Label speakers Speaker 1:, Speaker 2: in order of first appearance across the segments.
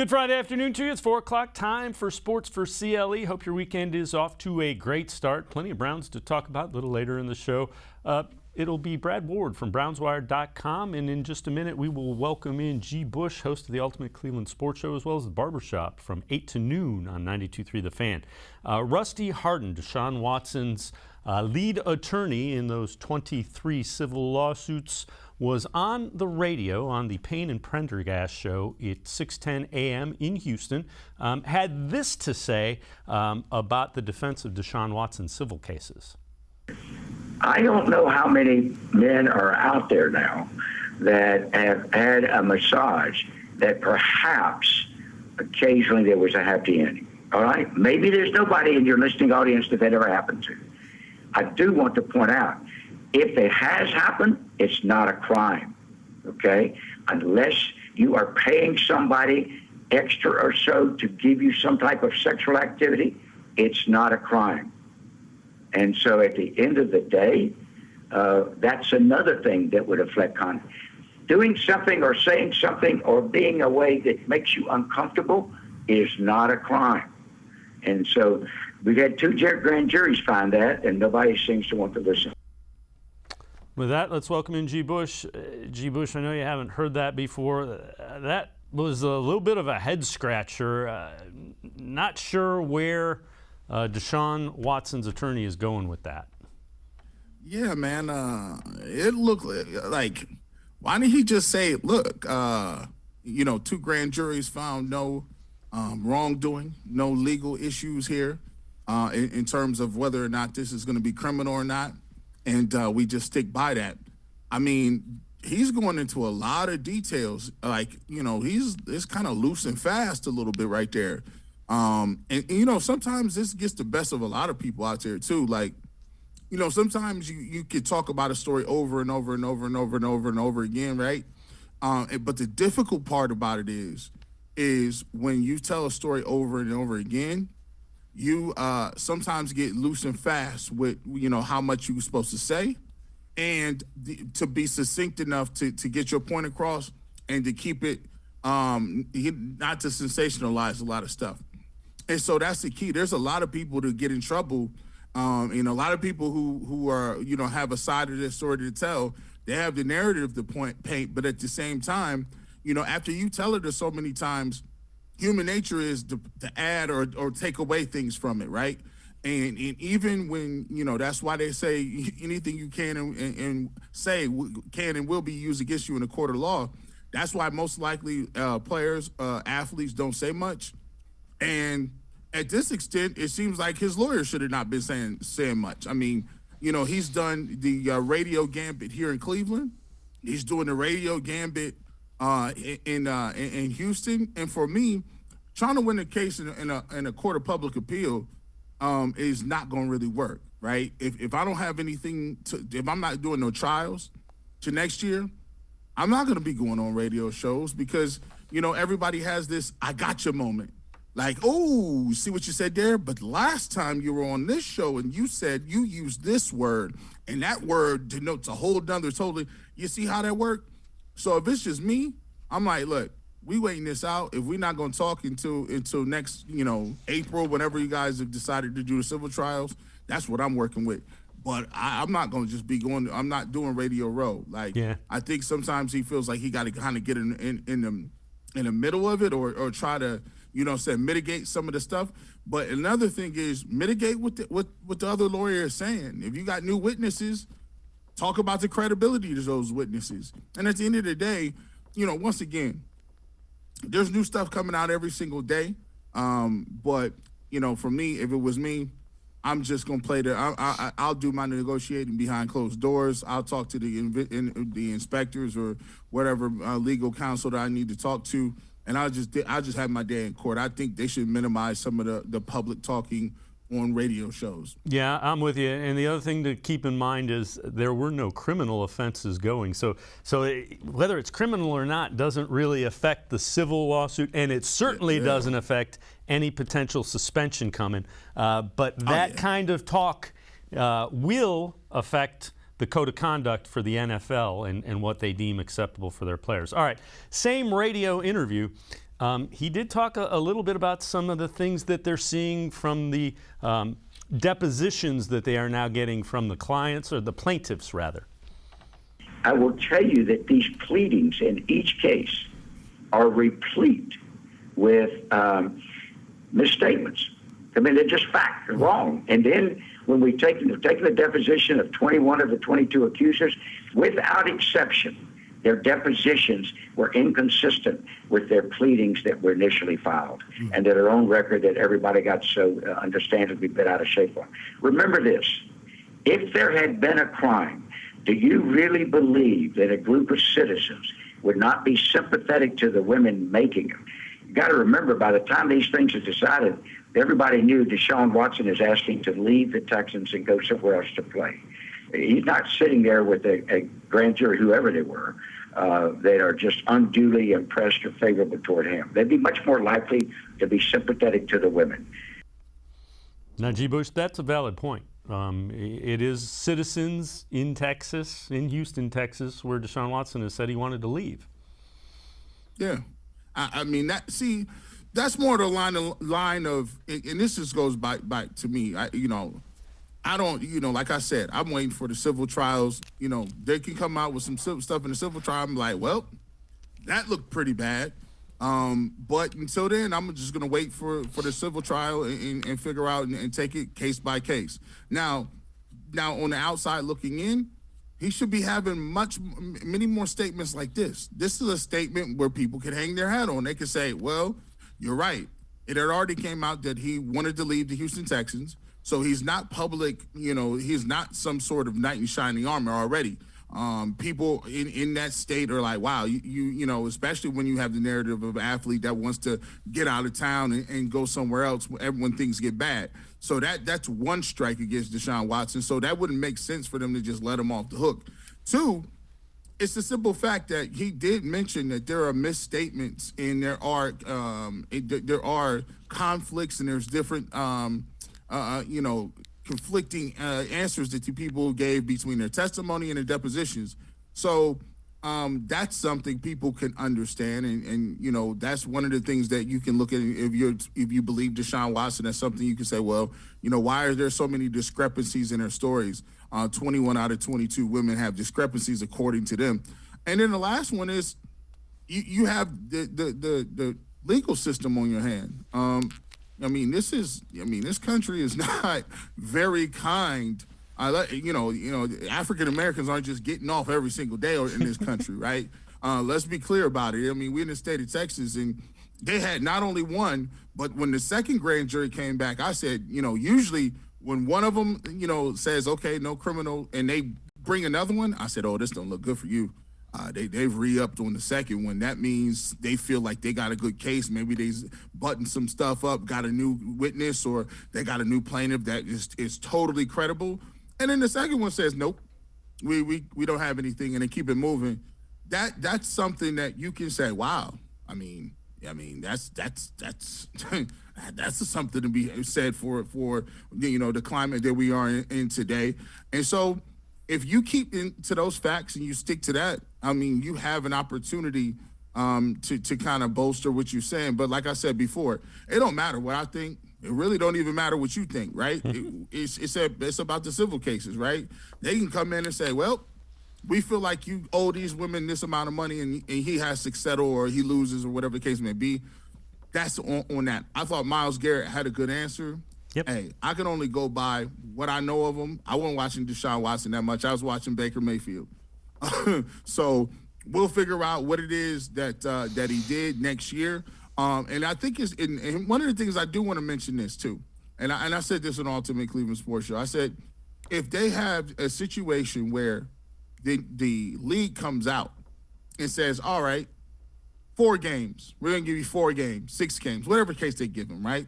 Speaker 1: Good Friday afternoon to you. It's 4 o'clock, time for Sports4CLE. Hope your weekend is off to a great start. Plenty of Browns to talk about a little later in the show. It'll be Brad Ward from BrownsWire.com, and in just a minute we will welcome in G. Bush, host of the Ultimate Cleveland Sports Show, as well as the Barbershop from 8 to noon on 92.3 The Fan. Rusty Hardin, Deshaun Watson's lead attorney in those 23 civil lawsuits, was on the radio on the Payne and Prendergast show at 6:10 a.m. in Houston. Had this to say about the defense of Deshaun Watson's civil cases.
Speaker 2: I don't know how many men are out there now that have had a massage that perhaps occasionally there was a happy ending. All right? Maybe there's nobody in your listening audience that ever happened to. I do want to point out, if it has happened, it's not a crime, okay? Unless you are paying somebody extra or so to give you some type of sexual activity, it's not a crime. And so at the end of the day, that's another thing that would affect conduct. Doing something or saying something or being a way that makes you uncomfortable is not a crime. And so we've had two grand juries find that, and nobody seems to want to listen.
Speaker 1: With that, let's welcome in G. Bush. G. Bush, I know you haven't heard that before. That was a little bit of a head-scratcher. Not sure where Deshaun Watson's attorney is going with that.
Speaker 3: Yeah, man. It looked like, why didn't he just say, look, two grand juries found no wrongdoing, no legal issues here in terms of whether or not this is going to be criminal or not. And we just stick by that. I mean, he's going into a lot of details. It's kind of loose and fast a little bit right there. Sometimes this gets the best of a lot of people out there too. Sometimes you could talk about a story over and over and over and over and over and over again, right? But the difficult part about it is when you tell a story over and over again, you sometimes get loose and fast with, how much you're supposed to say and to be succinct enough to get your point across and to keep it, not to sensationalize a lot of stuff. And so that's the key. There's a lot of people that get in trouble, and a lot of people who are, have a side of their story to tell. They have the narrative to paint, but at the same time, after you tell it so many times, human nature is to add or take away things from it, right? And even when, that's why they say anything you can and say can and will be used against you in a court of law. That's why most likely players, athletes don't say much. And at this extent, it seems like his lawyer should have not been saying much. I mean, he's done the radio gambit here in Cleveland. He's doing the radio gambit in Houston. And for me, trying to win a case in a court of public appeal is not going to really work, right? If I don't have anything if I'm not doing no trials to next year, I'm not going to be going on radio shows because, everybody has this I gotcha moment. Like, oh, see what you said there? But last time you were on this show and you said you used this word, and that word denotes a whole nother totally. You see how that worked? So if it's just me, I'm like, look, we waiting this out. If we're not going to talk until next, April, whenever you guys have decided to do the civil trials, that's what I'm working with. But I'm not going to just be I'm not doing Radio Row. I think sometimes he feels like he got to kind of get in the middle of it or try to, mitigate some of the stuff. But another thing is mitigate what the other lawyer is saying. If you got new witnesses, talk about the credibility of those witnesses. And at the end of the day, once again, there's new stuff coming out every single day. But, for me, if it was me, I'm just going to play I'll do my negotiating behind closed doors. I'll talk to the inspectors or whatever legal counsel that I need to talk to. And I'll just have my day in court. I think they should minimize some of the public talking on radio shows.
Speaker 1: Yeah, I'm with you. And the other thing to keep in mind is there were no criminal offenses going. So whether it's criminal or not doesn't really affect the civil lawsuit, and it certainly doesn't affect any potential suspension coming. But that kind of talk will affect the code of conduct for the NFL and what they deem acceptable for their players. All right, same radio interview. He did talk a little bit about some of the things that they're seeing from the depositions that they are now getting from the clients, or the plaintiffs, rather.
Speaker 2: I will tell you that these pleadings in each case are replete with misstatements. I mean, they're just fact, they're wrong. And then when we've taken the deposition of 21 of the 22 accusers, without exception, their depositions were inconsistent with their pleadings that were initially filed and that are on record that everybody got so understandably bit out of shape on. Remember this, if there had been a crime, do you really believe that a group of citizens would not be sympathetic to the women making them? You got to remember, by the time these things are decided, everybody knew Deshaun Watson is asking to leave the Texans and go somewhere else to play. He's not sitting there with a grand jury, whoever they were, that are just unduly impressed or favorable toward him. They'd be much more likely to be sympathetic to the women.
Speaker 1: Now, G. Bush, that's a valid point. It is citizens in Texas, in Houston, Texas, where Deshaun Watson has said he wanted to leave.
Speaker 3: Yeah. I mean, that's more the line of, and this just goes back to me. I don't, like I said, I'm waiting for the civil trials. They can come out with some stuff in the civil trial. I'm like, well, that looked pretty bad. But until then, I'm just going to wait for the civil trial and figure out and take it case by case. Now on the outside looking in, he should be having many more statements like this. This is a statement where people can hang their hat on. They can say, well, you're right. It had already came out that he wanted to leave the Houston Texans. So he's not public, he's not some sort of knight in shining armor already. People in that state are like, wow, you especially when you have the narrative of an athlete that wants to get out of town and go somewhere else when things get bad. So that's one strike against Deshaun Watson. So that wouldn't make sense for them to just let him off the hook. Two, it's the simple fact that he did mention that there are misstatements and there are conflicts and there's different conflicting answers that the people gave between their testimony and their depositions. So that's something people can understand, and that's one of the things that you can look at if you believe Deshaun Watson. That's something you can say, well, why are there so many discrepancies in their stories? 21 out of 22 women have discrepancies according to them. And then the last one is you have the legal system on your hand. This country is not very kind. African Americans aren't just getting off every single day in this country, right? Let's be clear about it. We're in the state of Texas, and they had not only one, but when the second grand jury came back, I said, usually when one of them, says, okay, no criminal, and they bring another one, I said, oh, this don't look good for you. They've re-upped on the second one. That means they feel like they got a good case. Maybe they buttoned some stuff up, got a new witness, or they got a new plaintiff that is totally credible. And then the second one says, nope, we don't have anything, and they keep it moving. That's something that you can say, wow. That's that's something to be said for the climate that we are in today. And so if you keep to those facts and you stick to that, you have an opportunity to kind of bolster what you're saying. But like I said before, it don't matter what I think. It really don't even matter what you think, right? It's about the civil cases, right? They can come in and say, well, we feel like you owe these women this amount of money and he has to settle or he loses or whatever the case may be. That's on that. I thought Myles Garrett had a good answer.
Speaker 1: Yep.
Speaker 3: Hey, I can only go by what I know of him. I wasn't watching Deshaun Watson that much. I was watching Baker Mayfield. So we'll figure out what it is that he did next year. And I think and one of the things I do want to mention this too, and I said this on Ultimate Cleveland Sports Show. I said, if they have a situation where the league comes out and says, all right, 4 games, we're going to give you 4 games, 6 games, whatever case they give them, right?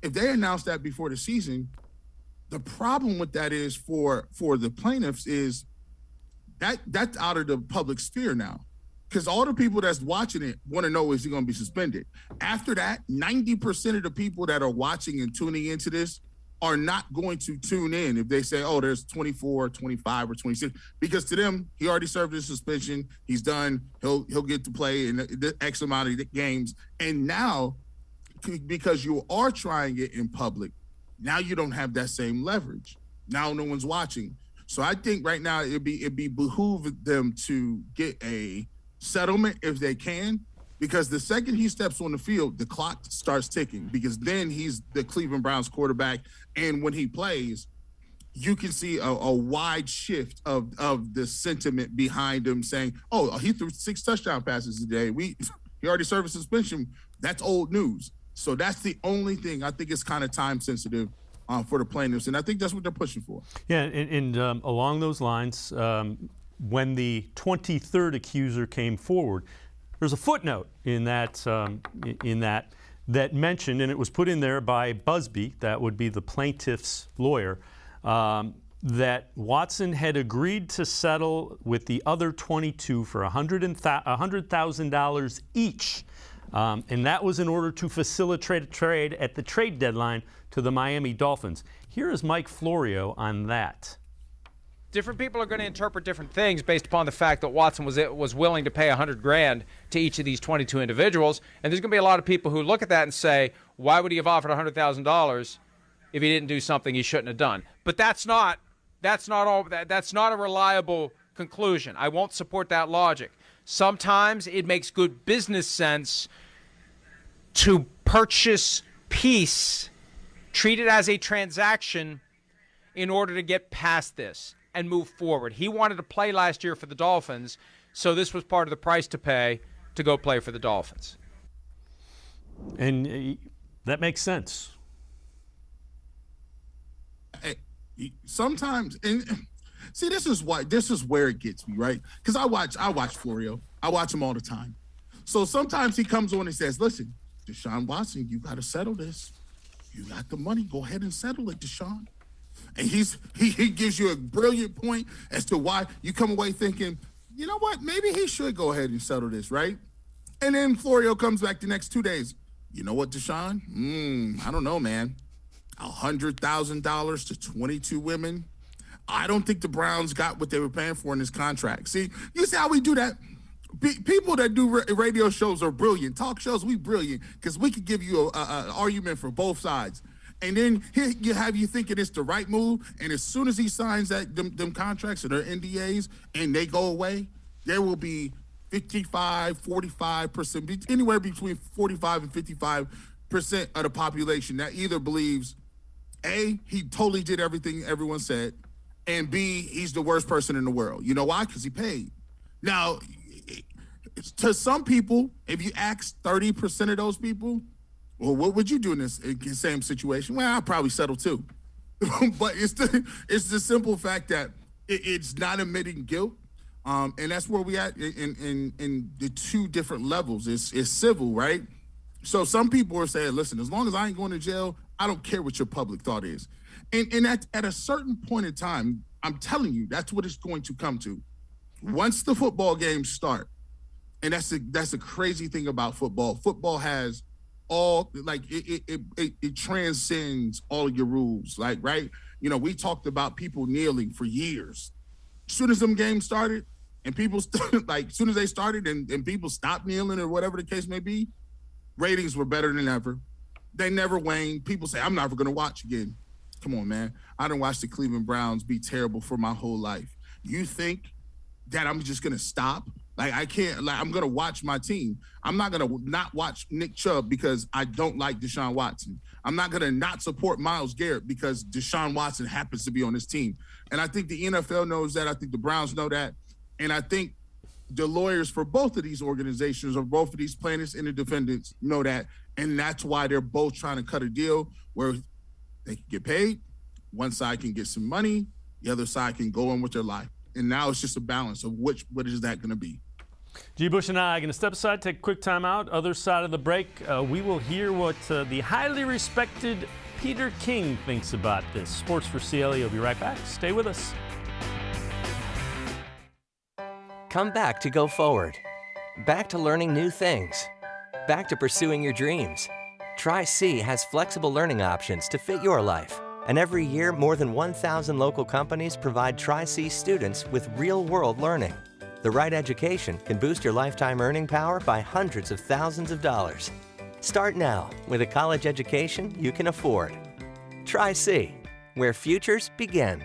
Speaker 3: If they announce that before the season, the problem with that is for the plaintiffs is that's out of the public sphere now. Because all the people that's watching it want to know, is he going to be suspended? After that, 90% of the people that are watching and tuning into this are not going to tune in if they say, oh, there's 24, 25, or 26, because to them, he already served his suspension. He's done. He'll get to play in the X amount of games. And now, because you are trying it in public, now you don't have that same leverage. Now no one's watching. So I think right now it'd be behoove them to get a settlement if they can, because the second he steps on the field, the clock starts ticking, because then he's the Cleveland Browns quarterback. And when he plays, you can see a wide shift of the sentiment behind him saying, oh, he threw 6 touchdown passes today. He already served a suspension. That's old news. So that's the only thing. I think it's kind of time sensitive for the plaintiffs, and I think that's what they're pushing for.
Speaker 1: Yeah, and along those lines, when the 23rd accuser came forward, there's a footnote in that that mentioned, and it was put in there by Busby, that would be the plaintiff's lawyer, that Watson had agreed to settle with the other 22 for $100,000 each. And that was in order to facilitate a trade at the trade deadline to the Miami Dolphins. Here is Mike Florio on that.
Speaker 4: Different people are going to interpret different things based upon the fact that Watson was willing to pay $100,000 to each of these 22 individuals. And there's going to be a lot of people who look at that and say, why would he have offered $100,000 if he didn't do something he shouldn't have done? But that's not a reliable conclusion. I won't support that logic. Sometimes it makes good business sense to purchase peace, treat it as a transaction in order to get past this and move forward. He wanted to play last year for the Dolphins, so this was part of the price to pay to go play for the Dolphins.
Speaker 1: And that makes sense.
Speaker 3: Sometimes, and see, this is where it gets me, right? Because I watch Florio. I watch him all the time. So sometimes he comes on and says, listen, Deshaun Watson, you got to settle this. You got the money. Go ahead and settle it, Deshaun. And he gives you a brilliant point as to why you come away thinking, you know what, maybe he should go ahead and settle this, right? And then Florio comes back the next 2 days. You know what, Deshaun? I don't know, man. $100,000 to 22 women. I don't think the Browns got what they were paying for in this contract. See, you see how we do that? People that do radio shows are brilliant. Talk shows, we brilliant because we could give you an argument for both sides. And then you have you thinking it's the right move. And as soon as he signs them contracts or their NDAs and they go away, there will be 55, 45%, anywhere between 45 and 55% of the population that either believes, A, he totally did everything everyone said, and B, he's the worst person in the world. You know why? Because he paid. Now, to some people, if you ask 30% of those people, well, what would you do in this same situation? Well, I'll probably settle too. But it's the simple fact that it's not admitting guilt. And that's where we at in the two different levels. It's civil, right? So some people are saying, listen, as long as I ain't going to jail, I don't care what your public thought is. And at a certain point in time, I'm telling you, that's what it's going to come to. Once the football games start, and that's a crazy thing about football. Football has all, like, it transcends all of your rules. Like, right? You know, we talked about people kneeling for years. As soon as them games started, and people, as soon as they started and people stopped kneeling or whatever the case may be, ratings were better than ever. They never waned. People say, I'm never going to watch again. Come on, man. I done watched the Cleveland Browns be terrible for my whole life. You think that I'm just going to stop? Like, I can't, like, I'm going to watch my team. I'm not going to not watch Nick Chubb because I don't like Deshaun Watson. I'm not going to not support Myles Garrett because Deshaun Watson happens to be on this team. And I think the NFL knows that. I think the Browns know that. And I think the lawyers for both of these organizations or both of these plaintiffs and the defendants know that. And that's why they're both trying to cut a deal where they can get paid. One side can get some money. The other side can go on with their life. And now it's just a balance of what is that going to be.
Speaker 1: G. Bush and I are going to step aside, take a quick time out. Other side of the break, we will hear what the highly respected Peter King thinks about this. Sports for CLE will be right back. Stay with us.
Speaker 5: Come back to go forward. Back to learning new things. Back to pursuing your dreams. Tri-C has flexible learning options to fit your life. And every year, more than 1,000 local companies provide Tri-C students with real-world learning. The right education can boost your lifetime earning power by hundreds of thousands of dollars. Start now with a college education you can afford. Tri-C, where futures begin.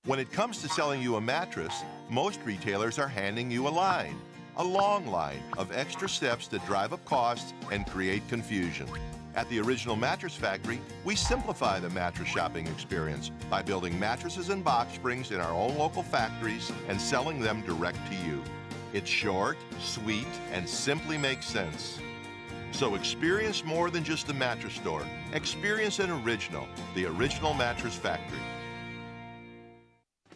Speaker 6: When it comes to selling you a mattress, most retailers are handing you a long line of extra steps that drive up costs and create confusion. At the Original Mattress Factory, we simplify the mattress shopping experience by building mattresses and box springs in our own local factories and selling them direct to you. It's short, sweet, and simply makes sense. So experience more than just a mattress store. Experience an original, the Original Mattress Factory.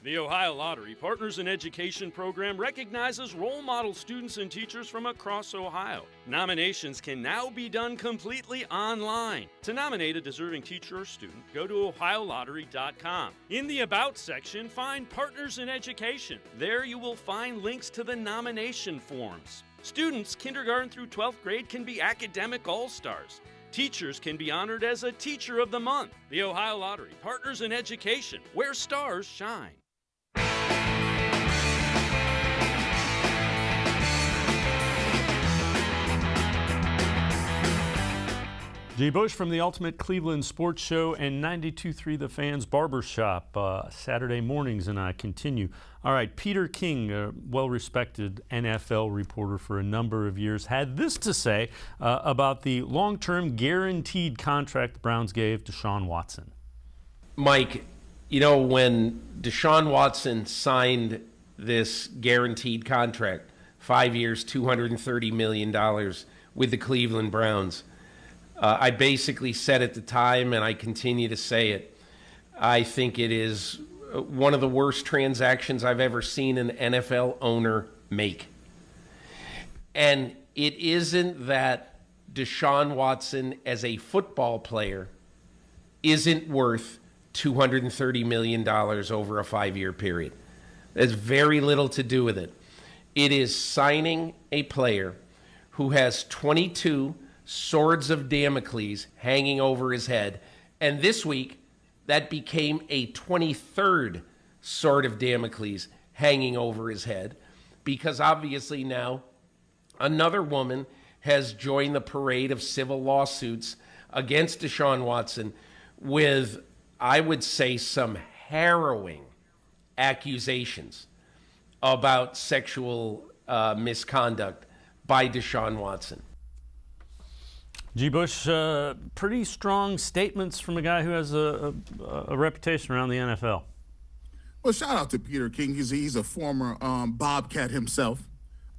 Speaker 1: The Ohio Lottery Partners in Education program recognizes role model students and teachers from across Ohio. Nominations can now be done completely online. To nominate a deserving teacher or student, go to ohiolottery.com. In the About section, find Partners in Education. There you will find links to the nomination forms. Students kindergarten through 12th grade can be academic all-stars. Teachers can be honored as a Teacher of the Month. The Ohio Lottery Partners in Education, where stars shine. G. Bush from the Ultimate Cleveland Sports Show and 92.3 The Fans Barbershop. Saturday mornings and I continue. All right, Peter King, a well-respected NFL reporter for a number of years, had this to say about the long-term guaranteed contract the Browns gave Deshaun Watson.
Speaker 7: Mike, you know, when Deshaun Watson signed this guaranteed contract, 5 years, $230 million with the Cleveland Browns, I basically said at the time, and I continue to say it, I think it is one of the worst transactions I've ever seen an NFL owner make. And it isn't that Deshaun Watson as a football player isn't worth $230 million over a 5-year period. There's very little to do with it. It is signing a player who has 22 swords of Damocles hanging over his head. And this week, that became a 23rd sword of Damocles hanging over his head, because obviously now another woman has joined the parade of civil lawsuits against Deshaun Watson with, I would say, some harrowing accusations about sexual misconduct by Deshaun Watson.
Speaker 1: G. Bush, pretty strong statements from a guy who has a reputation around the NFL.
Speaker 3: Well, shout out to Peter King. He's a former Bobcat himself.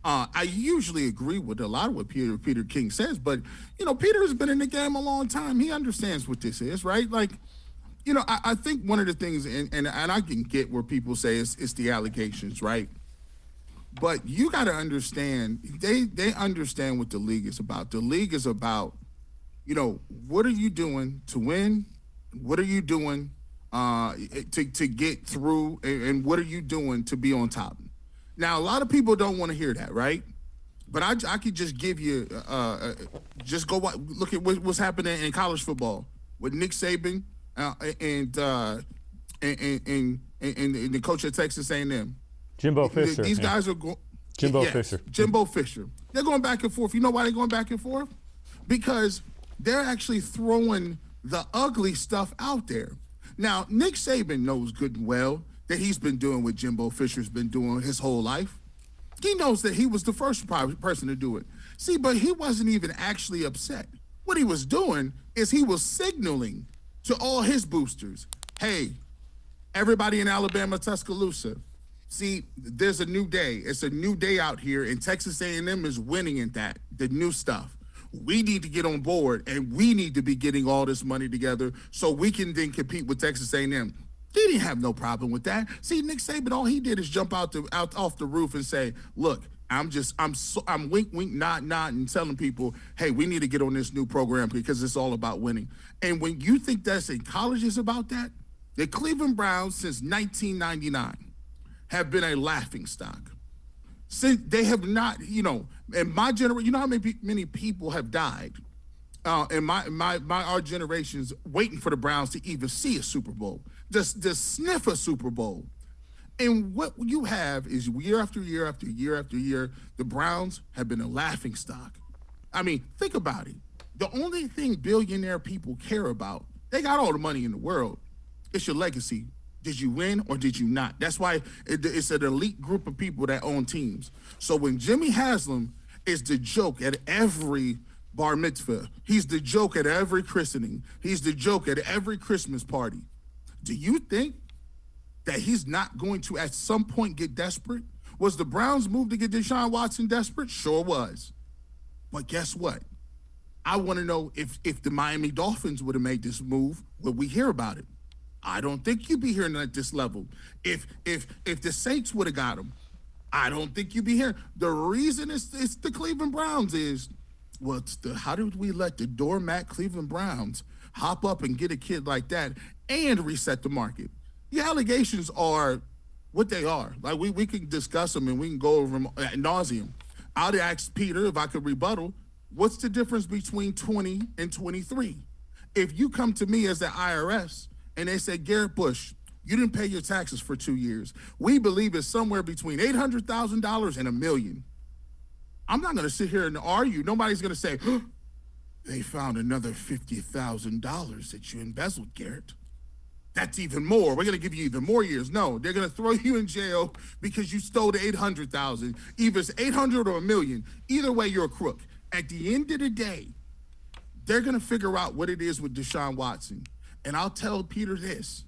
Speaker 3: I usually agree with a lot of what Peter King says, but, you know, Peter has been in the game a long time. He understands what this is, right? Like, you know, I think one of the things, and I can get where people say it's the allegations, right? But you got to understand, they understand what the league is about. The league is about, you know, what are you doing to win? What are you doing to get through? And what are you doing to be on top? Now, a lot of people don't want to hear that, right? But I could just give you, just go look at what's happening in college football with Nick Saban and the coach at Texas A&M.
Speaker 1: Jimbo Fisher.
Speaker 3: These guys are going.
Speaker 1: Fisher.
Speaker 3: Jimbo Fisher. They're going back and forth. You know why they're going back and forth? Because they're actually throwing the ugly stuff out there. Now, Nick Saban knows good and well that he's been doing what Jimbo Fisher's been doing his whole life. He knows that he was the first person to do it. See, but he wasn't even actually upset. What he was doing is he was signaling to all his boosters, hey, everybody in Alabama, Tuscaloosa, see, there's a new day. It's a new day out here, and Texas A&M is winning in that, the new stuff. We need to get on board, and we need to be getting all this money together so we can then compete with Texas A&M. He didn't have no problem with that. See, Nick Saban, all he did is jump out off the roof and say, look, I'm wink, nod, and telling people, hey, we need to get on this new program because it's all about winning. And when you think that's in college is about that, the Cleveland Browns since 1999 have been a laughingstock. Since they have not, you know, in my generation, you know how many people have died and our generation's waiting for the Browns to even see a Super Bowl, just sniff a Super Bowl. And what you have is year after year after year after year, the Browns have been a laughingstock. I mean, think about it. The only thing billionaire people care about, they got all the money in the world, it's your legacy. Did you win or did you not? That's why it's an elite group of people that own teams. So when Jimmy Haslam is the joke at every bar mitzvah, he's the joke at every christening, he's the joke at every Christmas party, do you think that he's not going to at some point get desperate? Was the Browns' move to get Deshaun Watson desperate? Sure was. But guess what? I want to know if the Miami Dolphins would have made this move, would we hear about it? I don't think you'd be hearing at this level. If the Saints would have got him, I don't think you'd be hearing. The reason it's the Cleveland Browns is, well, how did we let the doormat Cleveland Browns hop up and get a kid like that and reset the market? The allegations are what they are. Like we can discuss them and we can go over them ad nauseum. I'd ask Peter if I could rebuttal. What's the difference between 20 and 23? If you come to me as the IRS and they say, Garrett Bush, you didn't pay your taxes for 2 years. We believe it's somewhere between $800,000 and $1 million. I'm not going to sit here and argue. Nobody's going to say, oh, they found another $50,000 that you embezzled, Garrett. That's even more. We're going to give you even more years. No, they're going to throw you in jail because you stole the $800,000. Either it's 800 or $1 million. Either way, you're a crook. At the end of the day, they're going to figure out what it is with Deshaun Watson. And I'll tell Peter this.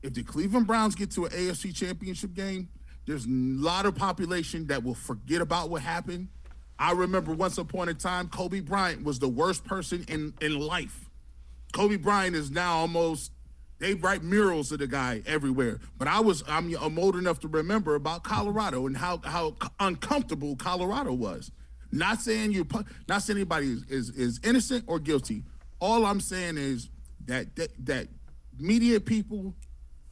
Speaker 3: If the Cleveland Browns get to an AFC championship game, there's a lot of population that will forget about what happened. I remember once upon a time, Kobe Bryant was the worst person in life. Kobe Bryant is now almost, they write murals of the guy everywhere. But I'm old enough to remember about Colorado and how uncomfortable Colorado was. Not saying anybody is innocent or guilty. All I'm saying is that media people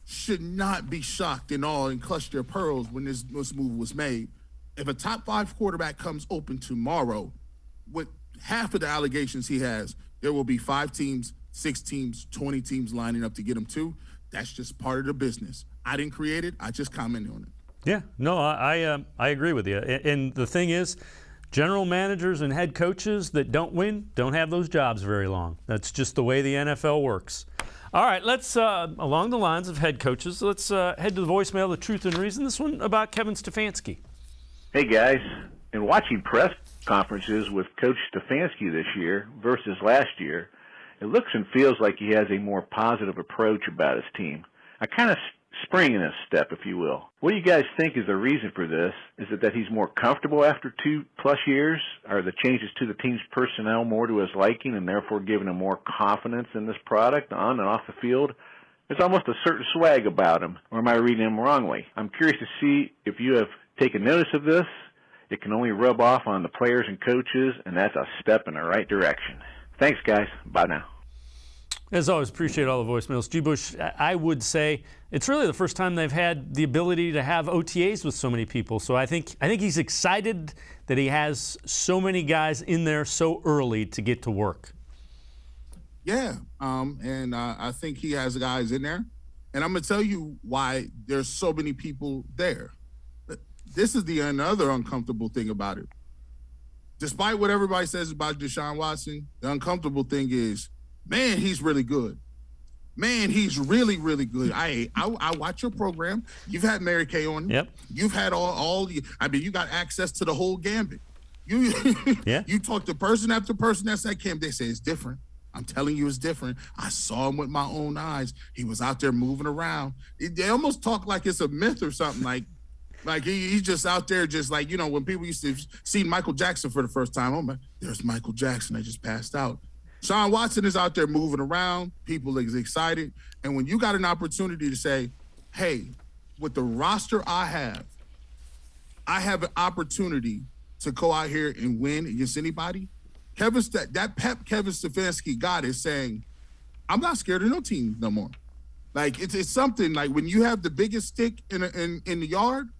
Speaker 3: should not be shocked and all and clutch their pearls when this move was made. If a top 5 quarterback comes open tomorrow with half of the allegations he has, there will be 5 teams, 6 teams, 20 teams lining up to get him too. That's just part of the business. I didn't create it. I just commented on it.
Speaker 1: Yeah, no, I agree with you. And the thing is, general managers and head coaches that don't win don't have those jobs very long. That's just the way the NFL works. All right, let's, along the lines of head coaches, let's head to the voicemail, The Truth and Reason. This one about Kevin Stefanski.
Speaker 8: Hey, guys. In watching press conferences with Coach Stefanski this year versus last year, it looks and feels like he has a more positive approach about his team. I kind of spring in a step, if you will. What do you guys think is the reason for this? Is it that he's more comfortable after 2+ years? Are the changes to the team's personnel more to his liking and therefore giving him more confidence in this product on and off the field? There's almost a certain swag about him, or am I reading him wrongly? I'm curious to see if you have taken notice of this. It can only rub off on the players and coaches, and that's a step in the right direction. Thanks, guys. Bye now.
Speaker 1: As always, appreciate all the voicemails. G. Bush, I would say it's really the first time they've had the ability to have OTAs with so many people. So I think he's excited that he has so many guys in there so early to get to work.
Speaker 3: Yeah, and I think he has guys in there. And I'm going to tell you why there's so many people there. This is the another uncomfortable thing about it. Despite what everybody says about Deshaun Watson, the uncomfortable thing is, man, he's really good. Man, he's really, really good. I watch your program. You've had Mary Kay on.
Speaker 1: Yep.
Speaker 3: You've had all you got access to the whole gambit. You talk to person after person that's at camp. They say it's different. I'm telling you, it's different. I saw him with my own eyes. He was out there moving around. They almost talk like it's a myth or something. Like he's just out there, just like, you know, when people used to see Michael Jackson for the first time. Oh my, there's Michael Jackson. I just passed out. Deshaun Watson is out there moving around. People is excited. And when you got an opportunity to say, hey, with the roster I have an opportunity to go out here and win against anybody. Kevin Stefanski got is saying, I'm not scared of no team no more. Like it's something like when you have the biggest stick in the yard,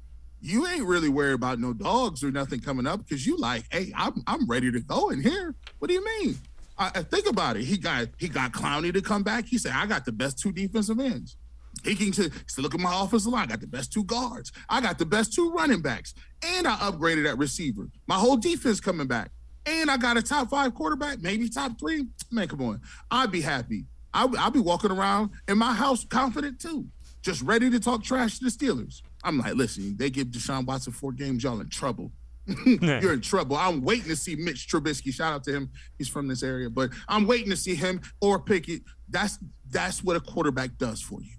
Speaker 3: you ain't really worried about no dogs or nothing coming up because you like, hey, I'm ready to go in here. What do you mean? Think about it. He got Clowney to come back. He said, I got the best 2 defensive ends. He can say, look at my offensive line. I got the best 2 guards. I got the best 2 running backs. And I upgraded at receiver. My whole defense coming back. And I got a top 5 quarterback, maybe top 3. Man, come on. I'd be happy. I'll be walking around in my house confident too, just ready to talk trash to the Steelers. I'm like, listen, they give Deshaun Watson 4 games, y'all in trouble. You're in trouble. I'm waiting to see Mitch Trubisky. Shout out to him. He's from this area. But I'm waiting to see him or Pickett. That's what a quarterback does for you.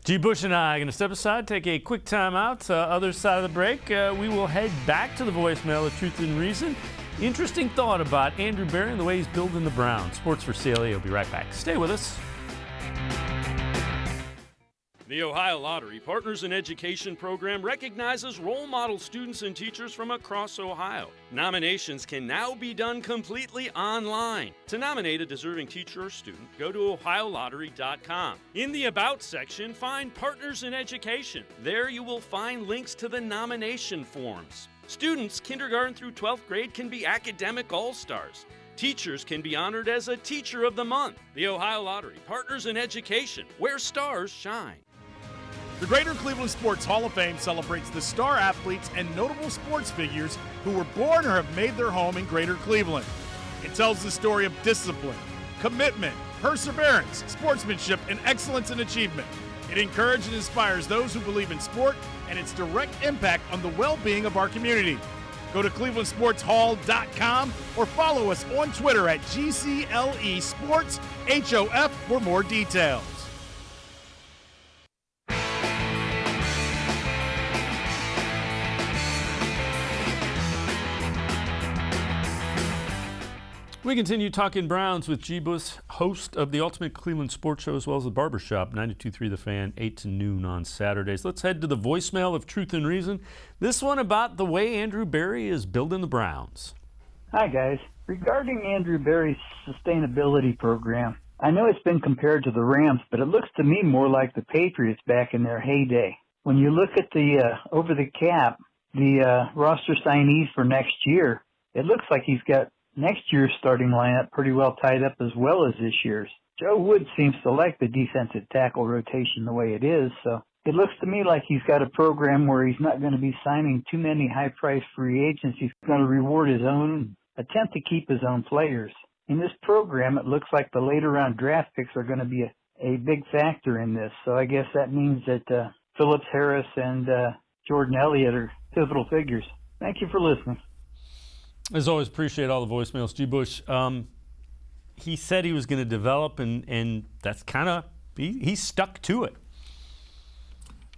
Speaker 1: G. Bush and I are going to step aside, take a quick time out. Other side of the break, we will head back to the voicemail of Truth and Reason. Interesting thought about Andrew Berry and the way he's building the Browns. Sports for CLE. We'll be right back. Stay with us. The Ohio Lottery Partners in Education program recognizes role model students and teachers from across Ohio. Nominations can now be done completely online. To nominate a deserving teacher or student, go to ohiolottery.com. In the About section, find Partners in Education. There you will find links to the nomination forms. Students kindergarten through 12th grade can be academic all-stars. Teachers can be honored as a Teacher of the Month. The Ohio Lottery Partners in Education, where stars shine.
Speaker 9: The Greater Cleveland Sports Hall of Fame celebrates the star athletes and notable sports figures who were born or have made their home in Greater Cleveland. It tells the story of discipline, commitment, perseverance, sportsmanship, and excellence in achievement. It encourages and inspires those who believe in sport and its direct impact on the well-being of our community. Go to clevelandsportshall.com or follow us on Twitter at GCLE Sports HOF for more details.
Speaker 1: We continue talking Browns with G. Bush, host of the Ultimate Cleveland Sports Show, as well as the Barbershop, 92.3 The Fan, 8 to noon on Saturdays. Let's head to the voicemail of Truth and Reason. This one about the way Andrew Berry is building the Browns.
Speaker 10: Hi, guys. Regarding Andrew Berry's sustainability program, I know it's been compared to the Rams, but it looks to me more like the Patriots back in their heyday. When you look at the over the cap, the roster signees for next year, it looks like he's got next year's starting lineup pretty well tied up as well as this year's. Joe Wood seems to like the defensive tackle rotation the way it is, so it looks to me like he's got a program where he's not going to be signing too many high-priced free agents. He's going to reward his own, attempt to keep his own players. In this program, it looks like the later-round draft picks are going to be a big factor in this, so I guess that means that Phillips Harris and Jordan Elliott are pivotal figures. Thank you for listening.
Speaker 1: As always, appreciate all the voicemails. G. Bush, he said he was going to develop, and that's kind of, he's stuck to it.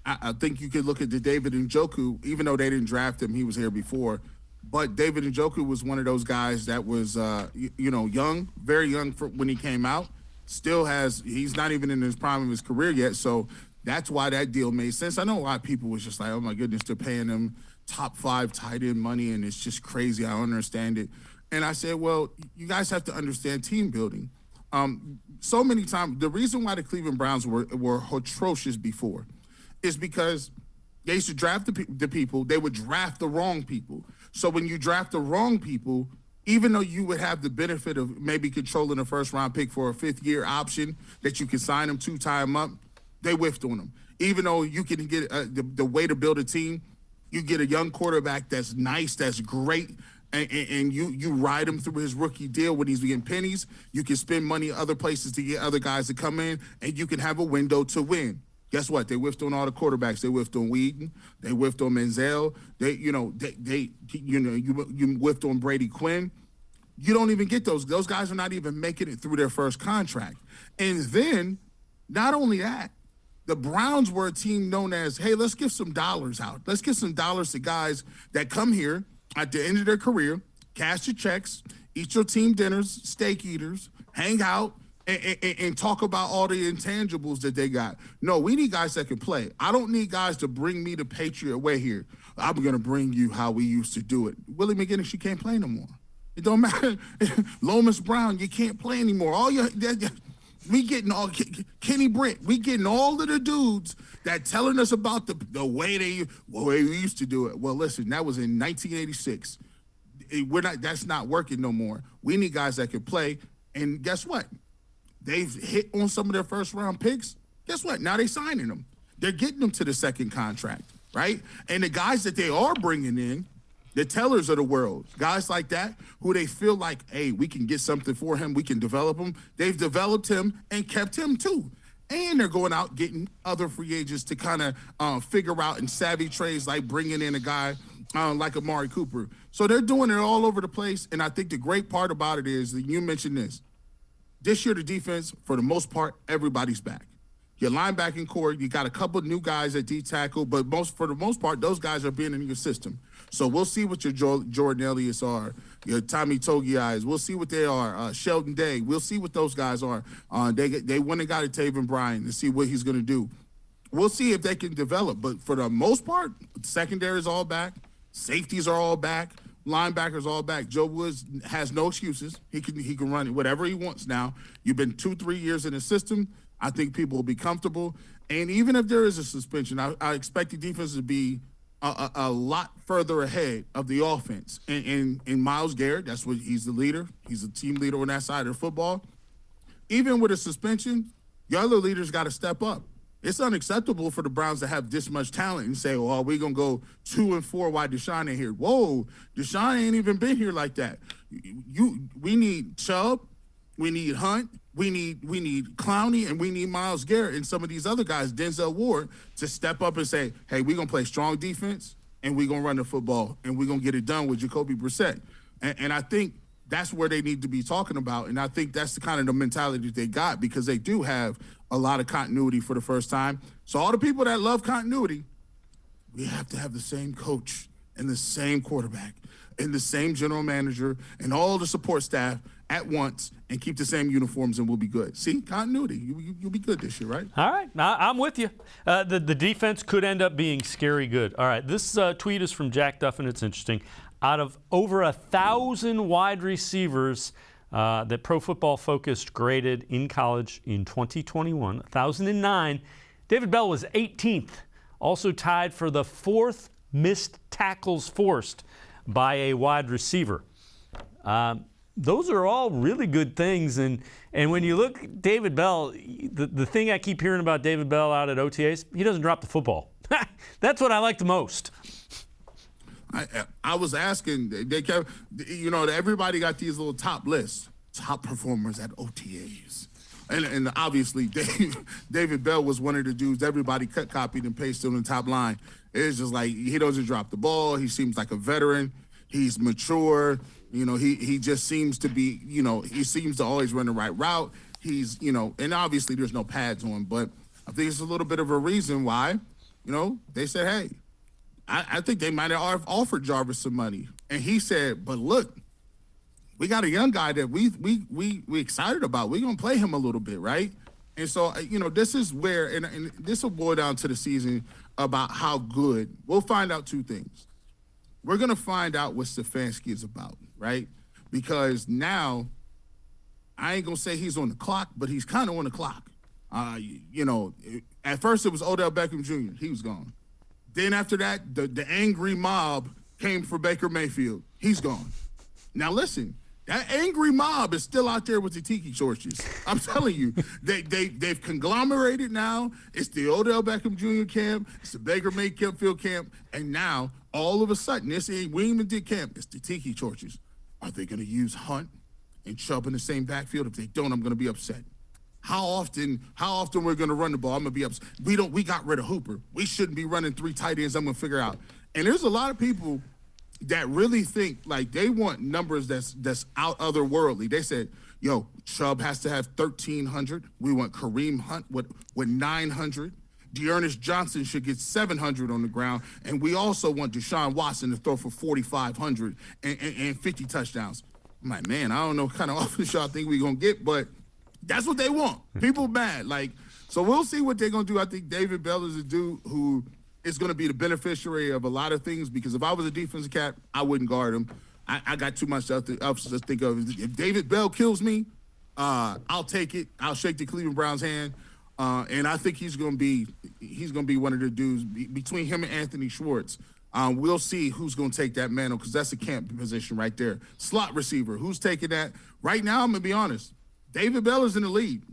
Speaker 3: I think you could look at the David Njoku, even though they didn't draft him, he was here before. But David Njoku was one of those guys that was, young, very young when he came out. He's not even in his prime of his career yet, so that's why that deal made sense. I know a lot of people was just like, oh, my goodness, they're paying him top 5 tight end money, and it's just crazy. I don't understand it. And I said, well, you guys have to understand team building. So many times, the reason why the Cleveland Browns were atrocious before is because they used to draft the people. They would draft the wrong people. So when you draft the wrong people, even though you would have the benefit of maybe controlling a first-round pick for a 5th-year option that you can sign them 2, tie them up, they whiffed on them. Even though you can get the way to build a team, you get a young quarterback that's nice, that's great, and you ride him through his rookie deal when he's getting pennies. You can spend money other places to get other guys to come in, and you can have a window to win. Guess what? They whiffed on all the quarterbacks. They whiffed on Whedon. They whiffed on Manziel. You whiffed on Brady Quinn. You don't even get those. Those guys are not even making it through their first contract. And then, not only that, the Browns were a team known as, hey, let's give some dollars out. Let's give some dollars to guys that come here at the end of their career, cash your checks, eat your team dinners, steak eaters, hang out, and talk about all the intangibles that they got. No, we need guys that can play. I don't need guys to bring me the Patriot way here. I'm going to bring you how we used to do it. Willie McGinnis, you can't play no more. It don't matter. Lomas Brown, you can't play anymore. We getting all Kenny Britt. We getting all of the dudes that telling us about the way we used to do it. Well, listen, that was in 1986. That's not working no more. We need guys that can play. And guess what? They've hit on some of their first-round picks. Guess what? Now they're signing them. They're getting them to the second contract, right? And the guys that they are bringing in, the tellers of the world, guys like that, who they feel like, hey, we can get something for him, we can develop him. They've developed him and kept him too. And they're going out getting other free agents to kind of figure out in savvy trades, like bringing in a guy like Amari Cooper. So they're doing it all over the place. And I think the great part about it is that you mentioned this year, the defense, for the most part, everybody's back. Your linebacking core, you got a couple of new guys at D-tackle, but for the most part, those guys are being in your system. So we'll see what your Jordan Elliott's are, your Tommy Togiai's. We'll see what they are. Sheldon Day. We'll see what those guys are. They went and got a Taven Bryan to see what he's going to do. We'll see if they can develop. But for the most part, secondary is all back. Safeties are all back. Linebackers all back. Joe Woods has no excuses. He can run whatever he wants now. You've been 2-3 years in the system. I think people will be comfortable. And even if there is a suspension, I expect the defense to be a lot further ahead of the offense. And Myles Garrett, that's what he's the leader. He's a team leader on that side of the football. Even with a suspension, your other leaders got to step up. It's unacceptable for the Browns to have this much talent and say, well, we're going to go 2-4 while Deshaun ain't here. Whoa, Deshaun ain't even been here like that. We need Chubb. We need Hunt. We need Clowney, and we need Myles Garrett and some of these other guys, Denzel Ward, to step up and say, hey, we're going to play strong defense, and we're going to run the football, and we're going to get it done with Jacoby Brissett. And I think that's where they need to be talking about, and I think that's the kind of the mentality they got, because they do have a lot of continuity for the first time. So all the people that love continuity, we have to have the same coach and the same quarterback and the same general manager and all the support staff at once and keep the same uniforms, and we'll be good. See, continuity. You'll be good this year, right?
Speaker 1: All right. I'm with you. The defense could end up being scary good. All right. This tweet is from Jack Duff, and it's interesting. Out of over 1,000 wide receivers that Pro Football Focus graded in college in 2021, 1,009, David Bell was 18th, also tied for the 4th missed tackles forced by a wide receiver. Those are all really good things. And when you look at David Bell, the thing I keep hearing about David Bell out at OTAs, he doesn't drop the football. That's what I like the most.
Speaker 3: I was asking, they kept, everybody got these little top lists, top performers at OTAs. And obviously, David Bell was one of the dudes everybody cut, copied, and pasted on the top line. It's just like, he doesn't drop the ball. He seems like a veteran. He's mature. He just seems to be, he seems to always run the right route. He's, and obviously there's no pads on, but I think it's a little bit of a reason why, they said, hey, I think they might have offered Jarvis some money. And he said, but look, we got a young guy that we excited about. We're going to play him a little bit, right? And so, this is where, and this will boil down to the season about how good. We'll find out two things. We're going to find out what Stefanski is about, right? Because now, I ain't going to say he's on the clock, but he's kind of on the clock. At first it was Odell Beckham Jr. He was gone. Then after that, the angry mob came for Baker Mayfield. He's gone. Now listen, that angry mob is still out there with the tiki torches. I'm telling you, they've conglomerated now. It's the Odell Beckham Jr. camp. It's the Baker Mayfield camp. And now, all of a sudden, this ain't William and Dick camp. It's the tiki torches. Are they going to use Hunt and Chubb in the same backfield? If they don't, I'm going to be upset. How often we're going to run the ball? I'm going to be upset. We got rid of Hooper. We shouldn't be running 3 tight ends. I'm going to figure out. And there's a lot of people that really think like they want numbers that's out otherworldly. They said, yo, Chubb has to have 1,300. We want Kareem Hunt with 900. Dearness Johnson should get 700 on the ground. And we also want Deshaun Watson to throw for 4,500 and 50 touchdowns. I'm like, man, I don't know what kind of offense y'all think we're going to get, but that's what they want. People mad. So we'll see what they're going to do. I think David Bell is a dude who is going to be the beneficiary of a lot of things, because if I was a defensive cap, I wouldn't guard him. I got too much else to think of. If David Bell kills me, I'll take it. I'll shake the Cleveland Browns' hand. And I think he's going to be one of the dudes between him and Anthony Schwartz. We'll see who's going to take that mantle, because that's a camp position right there. Slot receiver, who's taking that? Right now, I'm going to be honest. David Bell is in the lead.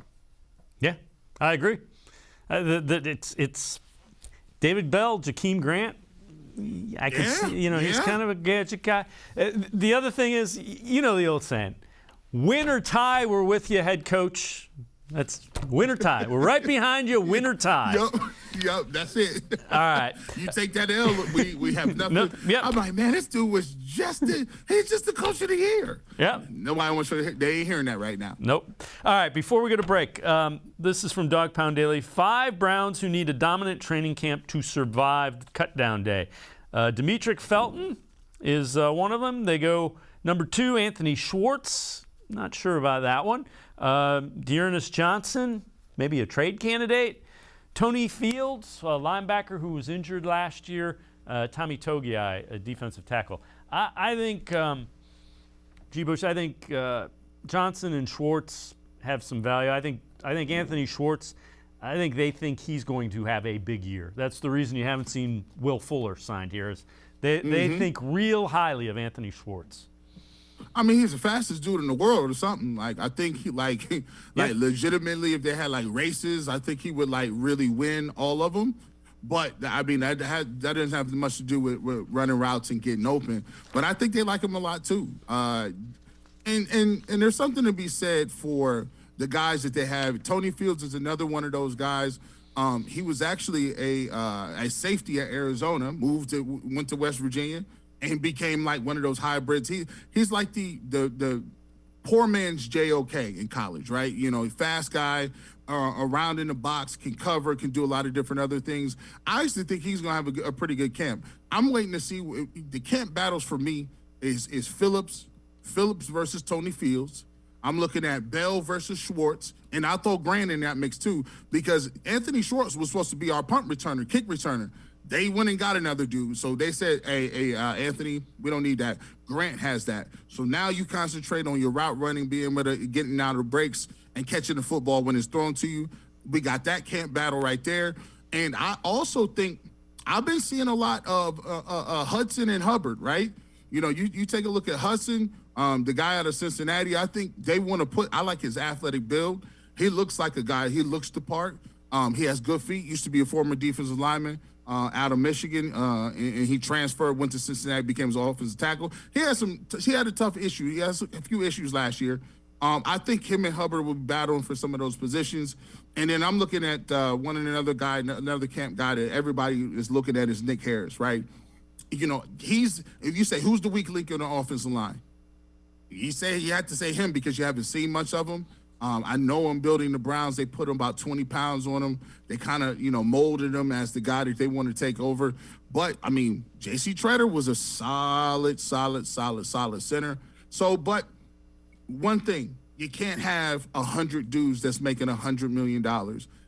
Speaker 1: Yeah, I agree. It's David Bell, Jakeem Grant. I can see, he's kind of a gadget guy. The other thing is, the old saying, win or tie, we're with you, head coach. That's win or tie. We're right behind you, win or tie.
Speaker 3: Yep, that's it.
Speaker 1: All right.
Speaker 3: You take that L, we have nothing.
Speaker 1: Yep.
Speaker 3: I'm like, man, this dude was he's just the coach of the year.
Speaker 1: Yep.
Speaker 3: Nobody wants to, they ain't hearing that right now.
Speaker 1: Nope. All right, before we go to break, this is from Dog Pound Daily. 5 Browns who need a dominant training camp to survive cut-down day. Demetric Felton is one of them. They go number 2, Anthony Schwartz. Not sure about that one. Dearness Johnson, maybe a trade candidate. Tony Fields, a linebacker who was injured last year. Tommy Togiai, a defensive tackle. I think, Bush, I think Johnson and Schwartz have some value. I think Anthony Schwartz, I think they think he's going to have a big year. That's the reason you haven't seen Will Fuller signed here. Is they think real highly of Anthony Schwartz.
Speaker 3: I mean, he's the fastest dude in the world or something. Like, I think he legitimately, if they had like races, I think he would like really win all of them. But I mean, that doesn't have much to do with running routes and getting open. But I think they like him a lot too. And there's something to be said for the guys that they have. Tony Fields is another one of those guys. He was actually a safety at Arizona, went to West Virginia, and became like one of those hybrids. He's like the poor man's JOK in college, right? Fast guy, around in the box, can cover, can do a lot of different other things. I actually think he's going to have a pretty good camp. I'm waiting to see. The camp battles for me is Phillips versus Tony Fields. I'm looking at Bell versus Schwartz, and I'll throw Grant in that mix too, because Anthony Schwartz was supposed to be our punt returner, kick returner. They went and got another dude. So they said, hey, Anthony, we don't need that. Grant has that. So now you concentrate on your route running, being able to getting out of breaks and catching the football when it's thrown to you. We got that camp battle right there. And I also think I've been seeing a lot of Hudson and Hubbard, right? You take a look at Hudson, the guy out of Cincinnati. I think they want to I like his athletic build. He looks like a guy. He looks the part. He has good feet. Used to be a former defensive lineman. Out of Michigan, and he transferred, went to Cincinnati, became his offensive tackle. He had a tough issue. He has a few issues last year. I think him and Hubbard will be battling for some of those positions. And then I'm looking at another camp guy that everybody is looking at is Nick Harris, right? If you say who's the weak link in the offensive line, you have to say him because you haven't seen much of him. I know him building the Browns. They put about 20 pounds on him. They kind of, molded him as the guy that they want to take over. But, I mean, J.C. Treader was a solid center. So, but one thing, you can't have 100 dudes that's making $100 million.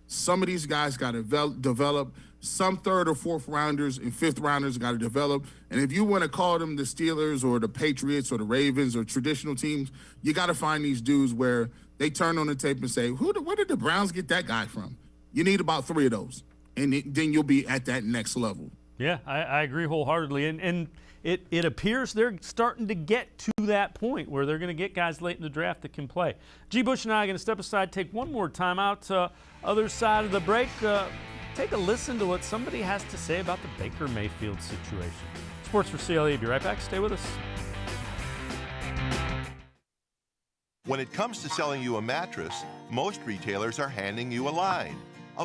Speaker 3: Some of these guys got to develop. Some 3rd or 4th rounders and 5th rounders got to develop. And if you want to call them the Steelers or the Patriots or the Ravens or traditional teams, you got to find these dudes where they turn on the tape and say, where did the Browns get that guy from? You need about 3 of those, and then you'll be at that next level.
Speaker 1: Yeah, I agree wholeheartedly. And it appears they're starting to get to that point where they're going to get guys late in the draft that can play. G. Bush and I are going to step aside, take one more time out. Other side of the break, take a listen to what somebody has to say about the Baker Mayfield situation. Sports4CLE, be right back. Stay with us.
Speaker 6: When it comes to selling you a mattress, most retailers are handing you a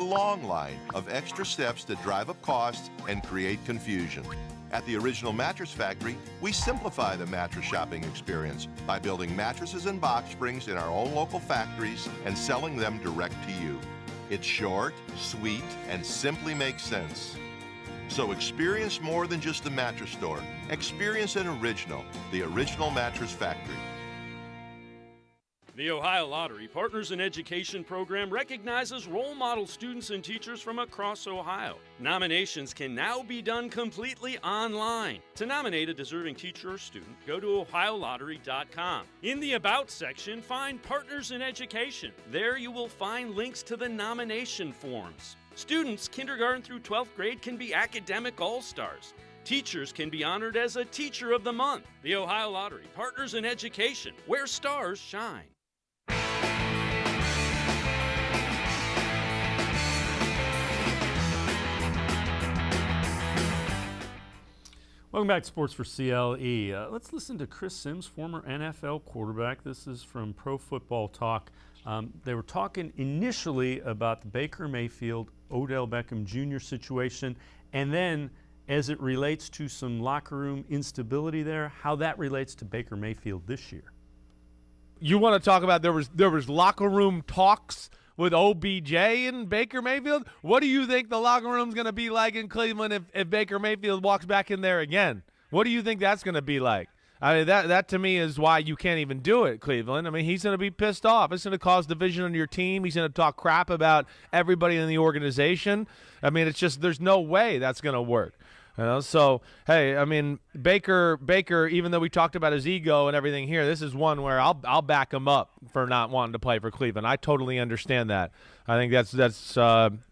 Speaker 6: long line of extra steps that drive up costs and create confusion. At the Original Mattress Factory, we simplify the mattress shopping experience by building mattresses and box springs in our own local factories and selling them direct to you. It's short, sweet, and simply makes sense. So experience more than just the mattress store. Experience an original, the Original Mattress Factory.
Speaker 1: The Ohio Lottery Partners in Education program recognizes role model students and teachers from across Ohio. Nominations can now be done completely online. To nominate a deserving teacher or student, go to OhioLottery.com. In the About section, find Partners in Education. There you will find links to the nomination forms. Students kindergarten through 12th grade can be academic all-stars. Teachers can be honored as a Teacher of the Month. The Ohio Lottery Partners in Education, where stars shine. Welcome back to Sports for CLE. Let's listen to Chris Sims, former NFL quarterback. This is from Pro Football Talk. They were talking initially about the Baker Mayfield, Odell Beckham Jr. situation, and then as it relates to some locker room instability there, how that relates to Baker Mayfield this year.
Speaker 11: You want to talk about there was locker room talks with OBJ and Baker Mayfield? What do you think the locker room's going to be like in Cleveland if Baker Mayfield walks back in there again? What do you think that's going to be like? I mean, that to me is why you can't even do it, Cleveland. I mean, he's going to be pissed off. It's going to cause division on your team. He's going to talk crap about everybody in the organization. I mean, it's just there's no way that's going to work. You know, so, hey, I mean, Baker, even though we talked about his ego and everything here, this is one where I'll back him up for not wanting to play for Cleveland. I totally understand that. I think that's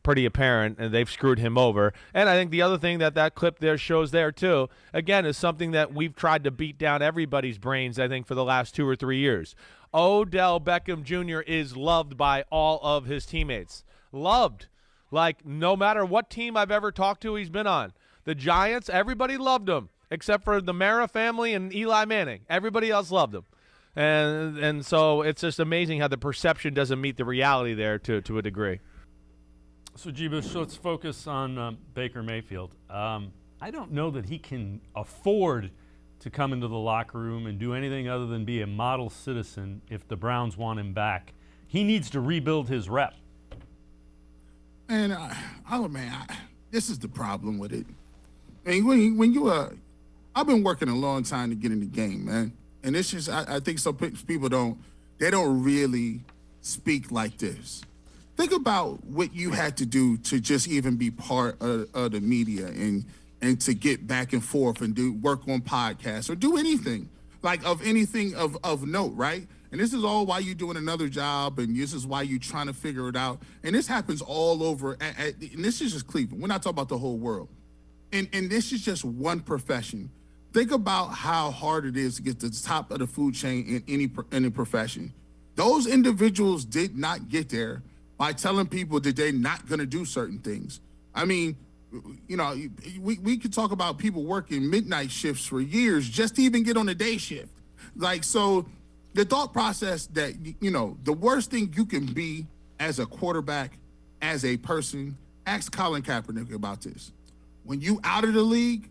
Speaker 11: pretty apparent, and they've screwed him over. And I think the other thing that clip there shows there, too, again, is something that we've tried to beat down everybody's brains, I think, for the last 2 or 3 years. Odell Beckham Jr. is loved by all of his teammates. Loved. Like, no matter what team I've ever talked to he's been on. The Giants, everybody loved him, except for the Mara family and Eli Manning. Everybody else loved him. And so it's just amazing how the perception doesn't meet the reality there to a degree.
Speaker 1: So, G-Bush, let's focus on Baker Mayfield. I don't know that he can afford to come into the locker room and do anything other than be a model citizen if the Browns want him back. He needs to rebuild his rep.
Speaker 3: And, this is the problem with it. And when you I've been working a long time to get in the game, man. And it's just, I think some people don't really speak like this. Think about what you had to do to just even be part of the media and to get back and forth and work on podcasts or do anything of note, right? And this is all why you're doing another job, and this is why you're trying to figure it out. And this happens all over, and this is just Cleveland. We're not talking about the whole world. And this is just one profession. Think about how hard it is to get to the top of the food chain in any profession. Those individuals did not get there by telling people that they're not going to do certain things. I mean, you know, we could talk about people working midnight shifts for years just to even get on a day shift. Like, so the thought process that, you know, the worst thing you can be as a quarterback, as a person, ask Colin Kaepernick about this. When you out of the league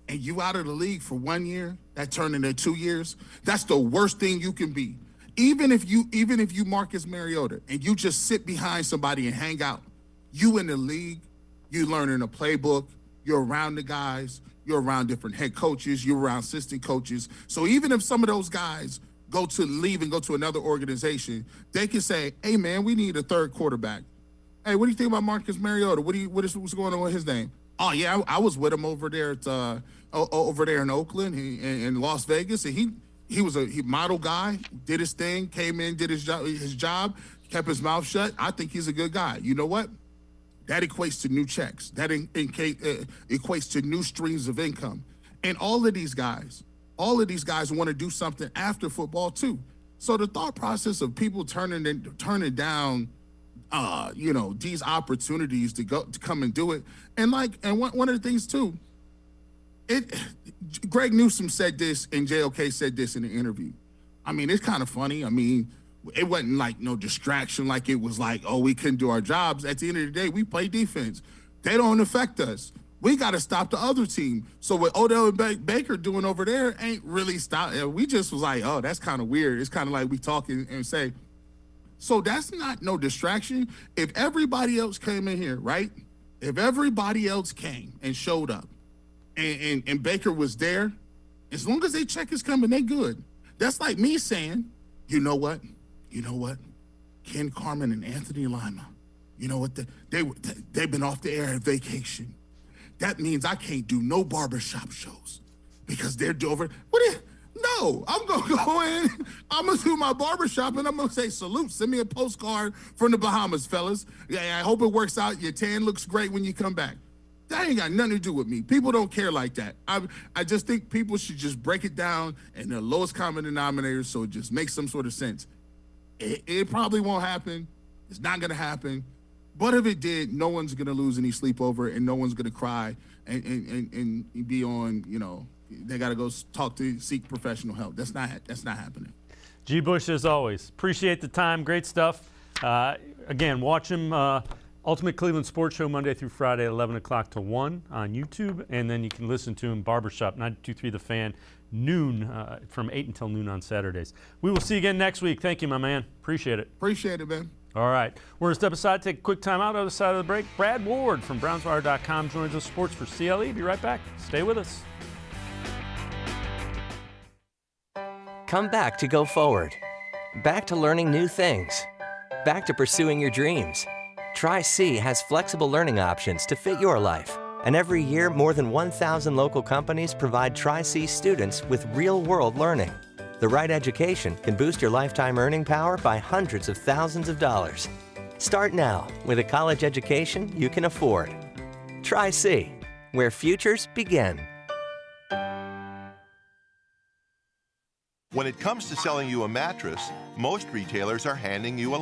Speaker 3: and you out of the league for 1 year, that turned into 2 years, that's the worst thing you can be. Even if you Marcus Mariota and you just sit behind somebody and hang out, you in the league, you learning a playbook, you're around the guys, you're around different head coaches, you're around assistant coaches. So even if some of those guys go to leave and go to another organization, they can say, hey man, we need a third quarterback. Hey, what do you think about Marcus Mariota? What's going on with his name? Oh yeah, I was with him over there at over there in Oakland, in Las Vegas, and he was a model guy, did his thing, came in, did his job, kept his mouth shut. I think he's a good guy. You know what? That equates to new checks. That equates to new streams of income. And all of these guys want to do something after football too. So the thought process of people turning down these opportunities to come and do it. And one of the things too, Greg Newsom said this and JOK said this in the interview. I mean, it's kind of funny. I mean, it wasn't like no distraction, like it was like, oh, we couldn't do our jobs. At the end of the day, we play defense. They don't affect us. We got to stop the other team. So what Odell and Baker doing over there ain't really stop. We just was like, oh, that's kind of weird. It's kind of like we talk and say, so that's not no distraction. If everybody else came in here, right? If everybody else came and showed up and Baker was there, as long as they check is coming, they good. That's like me saying, you know what? Ken Carman and Anthony Lima, you know what? They've been off the air at vacation. That means I can't do no barbershop shows because they're over. No, I'm going to go in. I'm going to do my barbershop, and I'm going to say, salute. Send me a postcard from the Bahamas, fellas. Yeah, I hope it works out. Your tan looks great when you come back. That ain't got nothing to do with me. People don't care like that. I just think people should just break it down in the lowest common denominator so it just makes some sort of sense. It probably won't happen. It's not going to happen. But if it did, no one's going to lose any sleep over it, and no one's going to cry and be on, they got to go seek professional help. That's not happening.
Speaker 1: G. Bush, as always, appreciate the time. Great stuff. Again, watch him Ultimate Cleveland Sports Show Monday through Friday, 11 o'clock to 1 on YouTube, and then you can listen to him Barbershop 92.3 The Fan noon from 8 until noon on Saturdays. We will see you again next week. Thank you, my man. Appreciate it.
Speaker 3: Appreciate it, man.
Speaker 1: All right. We're going to step aside, take a quick time out. Other side of the break, Brad Ward from BrownsWire.com joins us, Sports4CLE. Be right back. Stay with us.
Speaker 5: Come back to go forward. Back to learning new things. Back to pursuing your dreams. Tri-C has flexible learning options to fit your life. And every year, more than 1,000 local companies provide Tri-C students with real-world learning. The right education can boost your lifetime earning power by hundreds of thousands of dollars. Start now with a college education you can afford. Tri-C, where futures begin.
Speaker 6: When it comes to selling you a mattress, most retailers are handing you a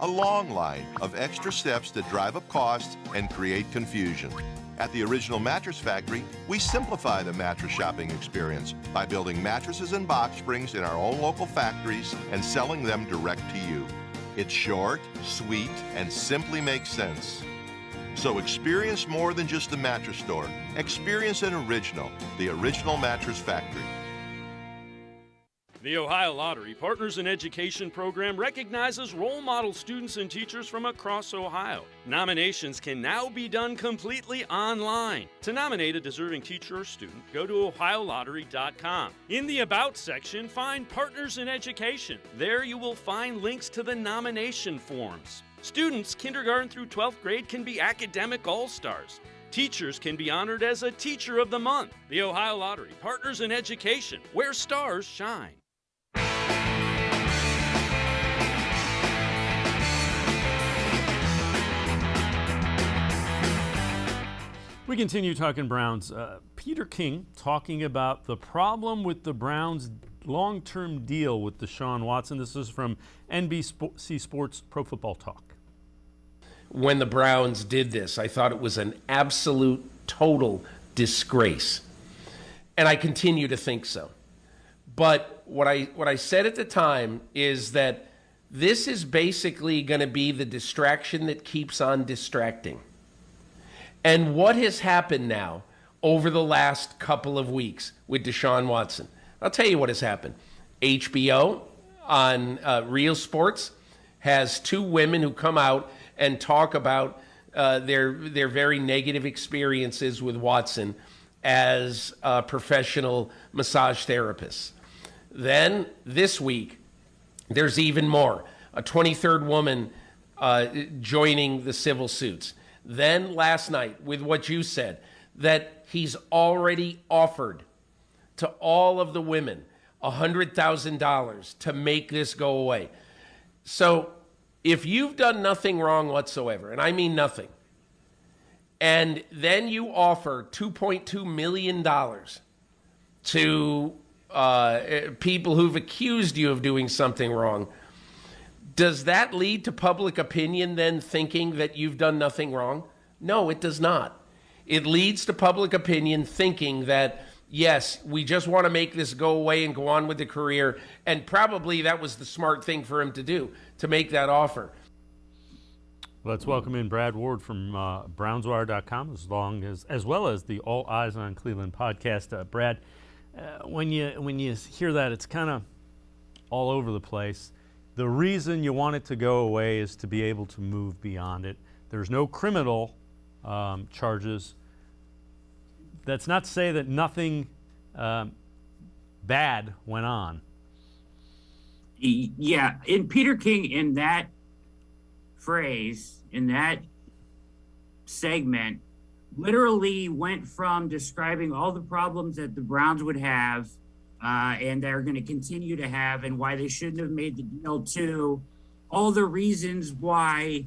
Speaker 6: long line of extra steps that drive up costs and create confusion. At the Original Mattress Factory, we simplify the mattress shopping experience by building mattresses and box springs in our own local factories and selling them direct to you. It's short, sweet, and simply makes sense. So experience more than just the mattress store. Experience an original, the Original Mattress Factory.
Speaker 1: The Ohio Lottery Partners in Education program recognizes role model students and teachers from across Ohio. Nominations can now be done completely online. To nominate a deserving teacher or student, go to ohiolottery.com. In the About section, find Partners in Education. There you will find links to the nomination forms. Students, kindergarten through 12th grade, can be academic all-stars. Teachers can be honored as a Teacher of the Month. The Ohio Lottery Partners in Education, where stars shine. We continue talking Browns. Peter King talking about the problem with the Browns' long-term deal with Deshaun Watson. This is from NBC Sports Pro Football Talk.
Speaker 7: When the Browns did this, I thought it was an absolute, total disgrace. And I continue to think so. But what I said at the time is that this is basically going to be the distraction that keeps on distracting. And what has happened now over the last couple of weeks with Deshaun Watson? I'll tell you what has happened. HBO on Real Sports has two women who come out and talk about their very negative experiences with Watson as professional massage therapists. Then this week, there's even more. A 23rd woman joining the civil suits. Then last night, with what you said, that he's already offered to all of the women $100,000 to make this go away. So if you've done nothing wrong whatsoever, and I mean nothing, and then you offer $2.2 million to people who've accused you of doing something wrong, does that lead to public opinion then thinking that you've done nothing wrong? No, it does not. It leads to public opinion thinking that, yes, we just want to make this go away and go on with the career, and probably that was the smart thing for him to do, to make that offer.
Speaker 1: Let's welcome in Brad Ward from BrownsWire.com, as well as the All Eyes on Cleveland podcast. Brad, when you hear that, it's kind of all over the place. The reason you want it to go away is to be able to move beyond it. There's no criminal charges. That's not to say that nothing bad went on.
Speaker 12: Yeah, in Peter King, in that phrase, in that segment, literally went from describing all the problems that the Browns would have and they're going to continue to have, and why they shouldn't have made the deal, to all the reasons why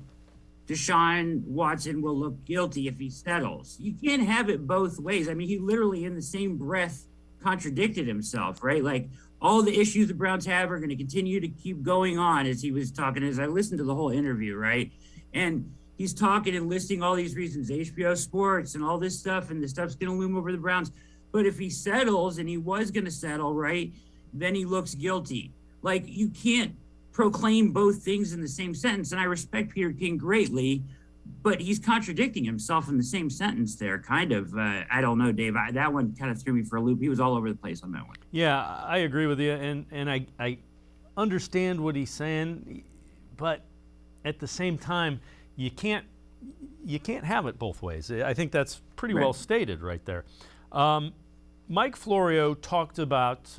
Speaker 12: Deshaun Watson will look guilty if he settles. You can't have it both ways. I mean, he literally in the same breath contradicted himself, right? Like, all the issues the Browns have are going to continue to keep going on, as he was talking, as I listened to the whole interview, right? And he's talking and listing all these reasons, HBO Sports and all this stuff, and the stuff's going to loom over the Browns. But if he settles, and he was going to settle, right, then he looks guilty. Like, you can't proclaim both things in the same sentence. And I respect Peter King greatly, but he's contradicting himself in the same sentence there, kind of. I don't know, Dave. That one kind of threw me for a loop. He was all over the place on that one.
Speaker 1: Yeah, I agree with you, and I understand what he's saying, but at the same time, you can't have it both ways. I think that's pretty well stated right there. Mike Florio talked about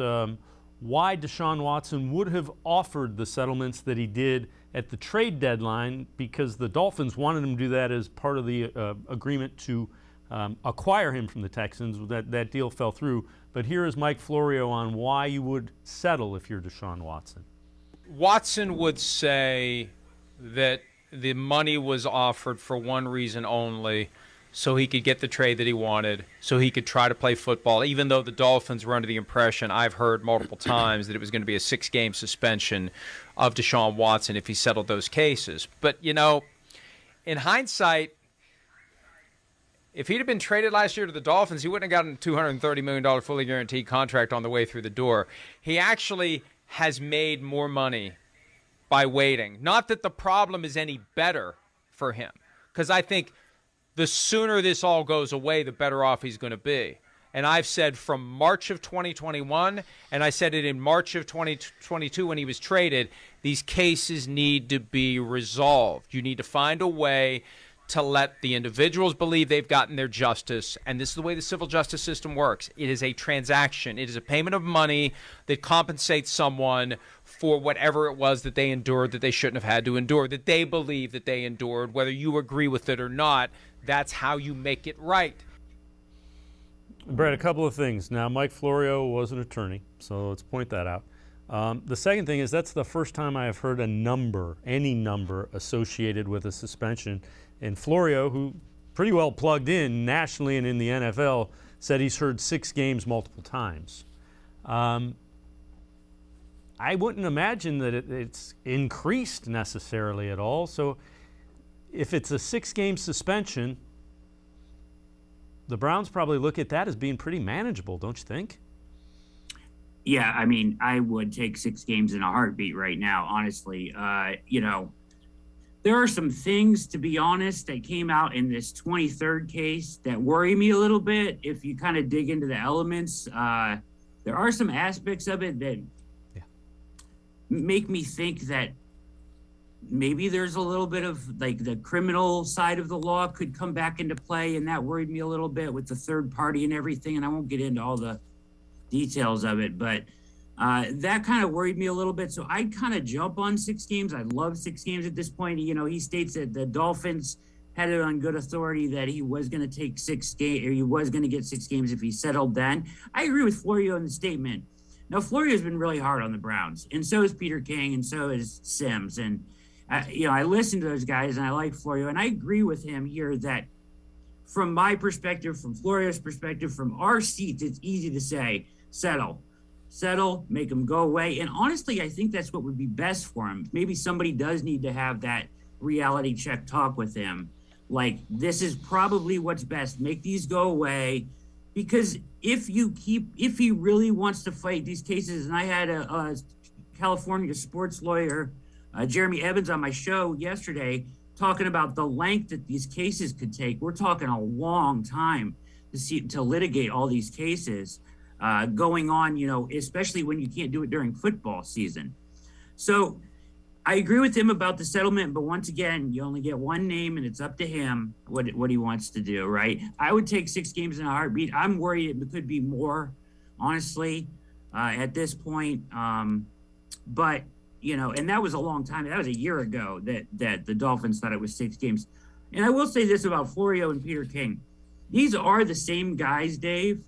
Speaker 1: why Deshaun Watson would have offered the settlements that he did at the trade deadline, because the Dolphins wanted him to do that as part of the agreement to acquire him from the Texans. That deal fell through. But here is Mike Florio on why you would settle if you're Deshaun Watson.
Speaker 4: Watson would say that the money was offered for one reason only, so he could get the trade that he wanted, so he could try to play football, even though the Dolphins were under the impression, I've heard multiple times, that it was going to be a 6-game suspension of Deshaun Watson if he settled those cases. But, you know, in hindsight, if he'd have been traded last year to the Dolphins, he wouldn't have gotten a $230 million fully guaranteed contract on the way through the door. He actually has made more money by waiting. Not that the problem is any better for him, because I think the sooner this all goes away, the better off he's going to be. And I've said from March of 2021, and I said it in March of 2022 when he was traded, these cases need to be resolved. You need to find a way to let the individuals believe they've gotten their justice. And this is the way the civil justice system works. It is a transaction. It is a payment of money that compensates someone for whatever it was that they endured that they shouldn't have had to endure, that they believe that they endured, whether you agree with it or not. That's how you make it right.
Speaker 1: Brett, a couple of things. Now, Mike Florio was an attorney, so let's point that out. The second thing is that's the first time I have heard a number, any number, associated with a suspension. And Florio, who pretty well plugged in nationally and in the NFL, said he's heard 6 games multiple times. I wouldn't imagine that it's increased necessarily at all. So if it's a 6-game suspension, the Browns probably look at that as being pretty manageable, don't you think?
Speaker 12: Yeah, I mean, I would take 6 games in a heartbeat right now, honestly. You know, there are some things, to be honest, that came out in this 23rd case that worry me a little bit. If you kind of dig into the elements, there are some aspects of it that make me think that maybe there's a little bit of, like, the criminal side of the law could come back into play, and that worried me a little bit with the third party and everything, and I won't get into all the details of it, but that kind of worried me a little bit. So I'd kind of jump on 6 games. I love 6 games at this point. You know, he states that the Dolphins had it on good authority that he was going to take 6 games, or he was going to get 6 games if he settled then. I agree with Florio in the statement. Now, Florio's been really hard on the Browns, and so is Peter King, and so is Sims. And, you know, I listen to those guys, and I like Florio, and I agree with him here that from my perspective, from Florio's perspective, from our seats, it's easy to say, settle, make him go away. And honestly, I think that's what would be best for him. Maybe somebody does need to have that reality check talk with him. Like, this is probably what's best. Make these go away. Because if he really wants to fight these cases, and I had a California sports lawyer, Jeremy Evans, on my show yesterday, talking about the length that these cases could take. We're talking a long time to litigate all these cases going on, you know, especially when you can't do it during football season. So I agree with him about the settlement, but once again, you only get one name, and it's up to him what he wants to do, right? I would take 6 games in a heartbeat. I'm worried it could be more, honestly, at this point. But, you know, and that was a long time. That was a year ago that the Dolphins thought it was 6 games. And I will say this about Florio and Peter King. These are the same guys, Dave,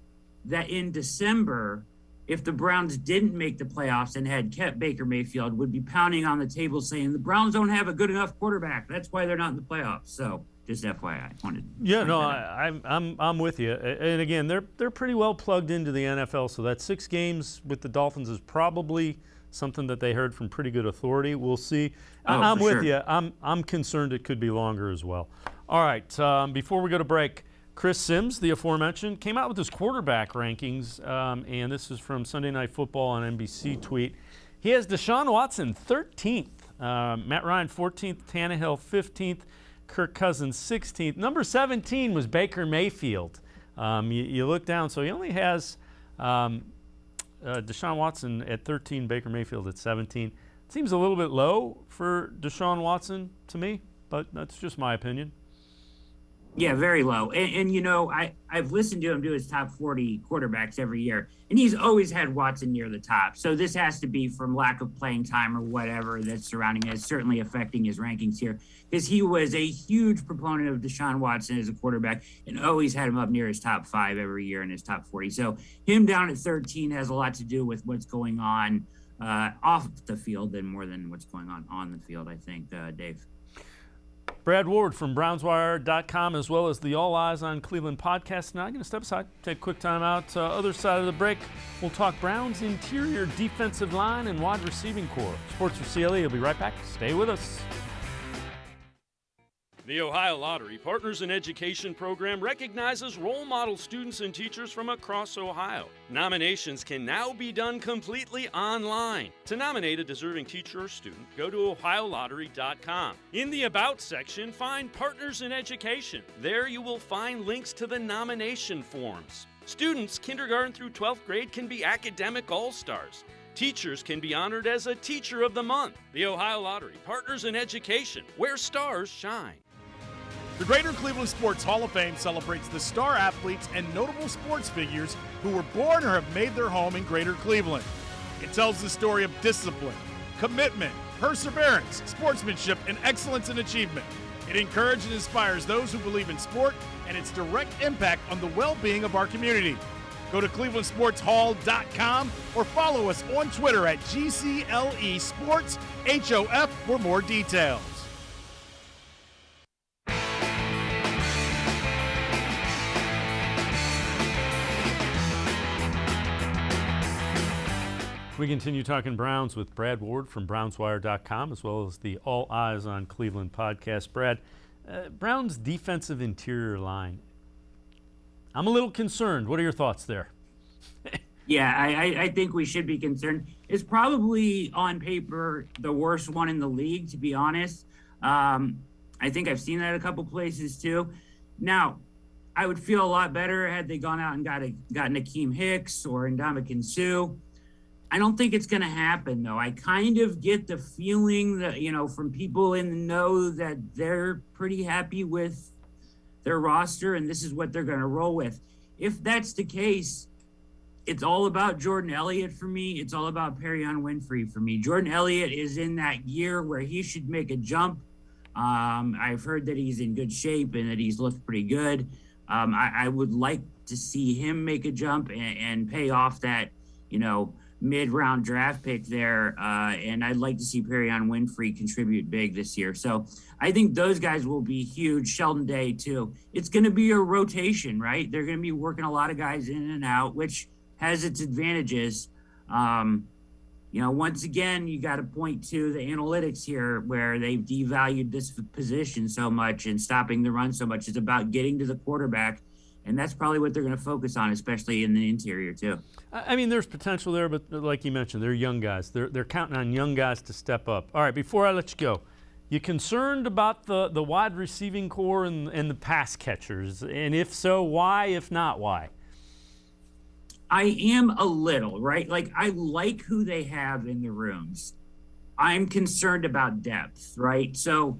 Speaker 12: that in December, if the Browns didn't make the playoffs and had kept Baker Mayfield, would be pounding on the table saying the Browns don't have a good enough quarterback. That's why they're not in the playoffs. So just FYI,
Speaker 1: I'm with you. And again, they're pretty well plugged into the NFL. So that 6 games with the Dolphins is probably something that they heard from pretty good authority. We'll see.
Speaker 12: Oh,
Speaker 1: I'm
Speaker 12: for
Speaker 1: with
Speaker 12: sure.
Speaker 1: you. I'm concerned it could be longer as well. All right, before we go to break, Chris Sims, the aforementioned, came out with his quarterback rankings, and this is from Sunday Night Football on NBC tweet. He has Deshaun Watson 13th, Matt Ryan 14th, Tannehill 15th, Kirk Cousins 16th. Number 17 was Baker Mayfield. You look down, so he only has Deshaun Watson at 13, Baker Mayfield at 17. Seems a little bit low for Deshaun Watson to me, but that's just my opinion.
Speaker 12: Yeah, very low. And I've listened to him do his top 40 quarterbacks every year, and he's always had Watson near the top. So this has to be from lack of playing time or whatever that's surrounding it. It's certainly affecting his rankings here, because he was a huge proponent of Deshaun Watson as a quarterback and always had him up near his top 5 every year in his top 40. So him down at 13 has a lot to do with what's going on off the field than more than what's going on the field, I think, Dave.
Speaker 1: Brad Ward from BrownsWire.com, as well as the All Eyes on Cleveland podcast. Now I'm going to step aside, take a quick time out. Other side of the break, we'll talk Browns' interior defensive line and wide receiving core. Sports for CLE. We'll be right back. Stay with us. The Ohio Lottery Partners in Education program recognizes role model students and teachers from across Ohio. Nominations can now be done completely online. To nominate a deserving teacher or student, go to OhioLottery.com. In the About section, find Partners in Education. There you will find links to the nomination forms. Students kindergarten through 12th grade can be academic all-stars. Teachers can be honored as a Teacher of the Month. The Ohio Lottery Partners in Education, where stars shine.
Speaker 9: The Greater Cleveland Sports Hall of Fame celebrates the star athletes and notable sports figures who were born or have made their home in Greater Cleveland. It tells the story of discipline, commitment, perseverance, sportsmanship, and excellence in achievement. It encourages and inspires those who believe in sport and its direct impact on the well-being of our community. Go to clevelandsportshall.com or follow us on Twitter at GCLE Sports HOF for more details.
Speaker 1: We continue talking Browns with Brad Ward from BrownsWire.com, as well as the All Eyes on Cleveland podcast. Brad, Browns' defensive interior line. I'm a little concerned. What are your thoughts there?
Speaker 12: Yeah, I think we should be concerned. It's probably on paper the worst one in the league, to be honest. I think I've seen that a couple places too. Now, I would feel a lot better had they gone out and got Nakeem Hicks or Ndamukong Suh. I don't think it's going to happen, though. I kind of get the feeling that, from people in the know that they're pretty happy with their roster and this is what they're going to roll with. If that's the case, it's all about Jordan Elliott for me. It's all about Perion Winfrey for me. Jordan Elliott is in that year where he should make a jump. I've heard that he's in good shape and that he's looked pretty good. I would like to see him make a jump and pay off that, mid-round draft pick there, and I'd like to see Perion Winfrey contribute big this year. So I think those guys will be huge. Sheldon Day, too. It's going to be a rotation, right? They're going to be working a lot of guys in and out, which has its advantages. Once again, you got to point to the analytics here where they've devalued this position so much and stopping the run so much. It's about getting to the quarterback, and that's probably what they're going to focus on, especially in the interior, too.
Speaker 1: I mean, there's potential there, but like you mentioned, they're young guys. They're counting on young guys to step up. All right, before I let you go, you concerned about the wide receiving core and the pass catchers? And if so, why? If not, why?
Speaker 12: I am a little, right? Like, I like who they have in the rooms. I'm concerned about depth, right? So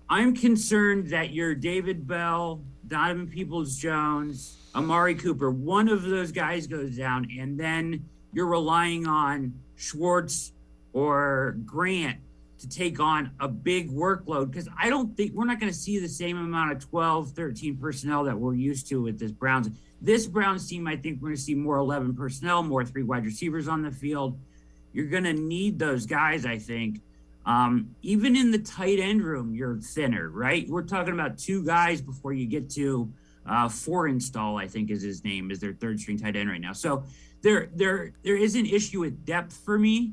Speaker 12: I'm concerned that your David Bell, Donovan Peoples-Jones, Amari Cooper, one of those guys goes down, and then you're relying on Schwartz or Grant to take on a big workload, because I don't think we're not going to see the same amount of 12, 13 personnel that we're used to with this Browns. This Browns team, I think we're going to see more 11 personnel, more 3 wide receivers on the field. You're going to need those guys, I think. Even in the tight end room, you're thinner, right? We're talking about 2 guys before you get to Forinstall, I think is his name, is their 3rd string tight end right now. So there is an issue with depth for me.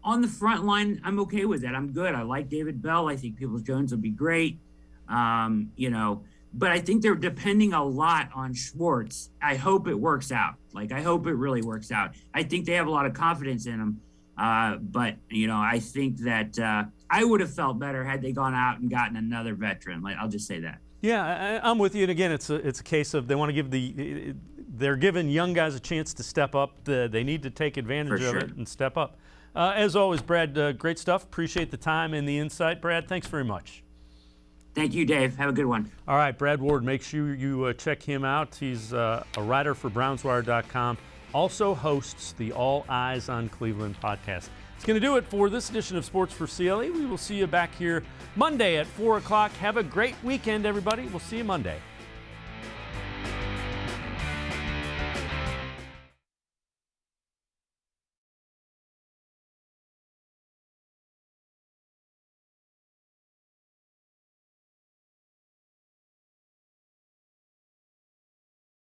Speaker 12: on the front line, I'm okay with that. I'm good. I like David Bell. I think Peoples-Jones will be great. But I think they're depending a lot on Schwartz. I hope it works out. I hope it really works out. I think they have a lot of confidence in him. But I think that I would have felt better had they gone out and gotten another veteran. I'll just say that.
Speaker 1: Yeah, I'm with you. And again, it's a case of they want to give they're giving young guys a chance to step up. They need to take advantage of it and step up. As always, Brad, great stuff. Appreciate the time and the insight. Brad, thanks very much.
Speaker 12: Thank you, Dave. Have a good one.
Speaker 1: All right, Brad Ward, make sure you check him out. He's a writer for BrownsWire.com. Also hosts the All Eyes on Cleveland podcast. It's going to do it for this edition of Sports for CLE. We will see you back here Monday at 4 o'clock. Have a great weekend, everybody. We'll see you Monday.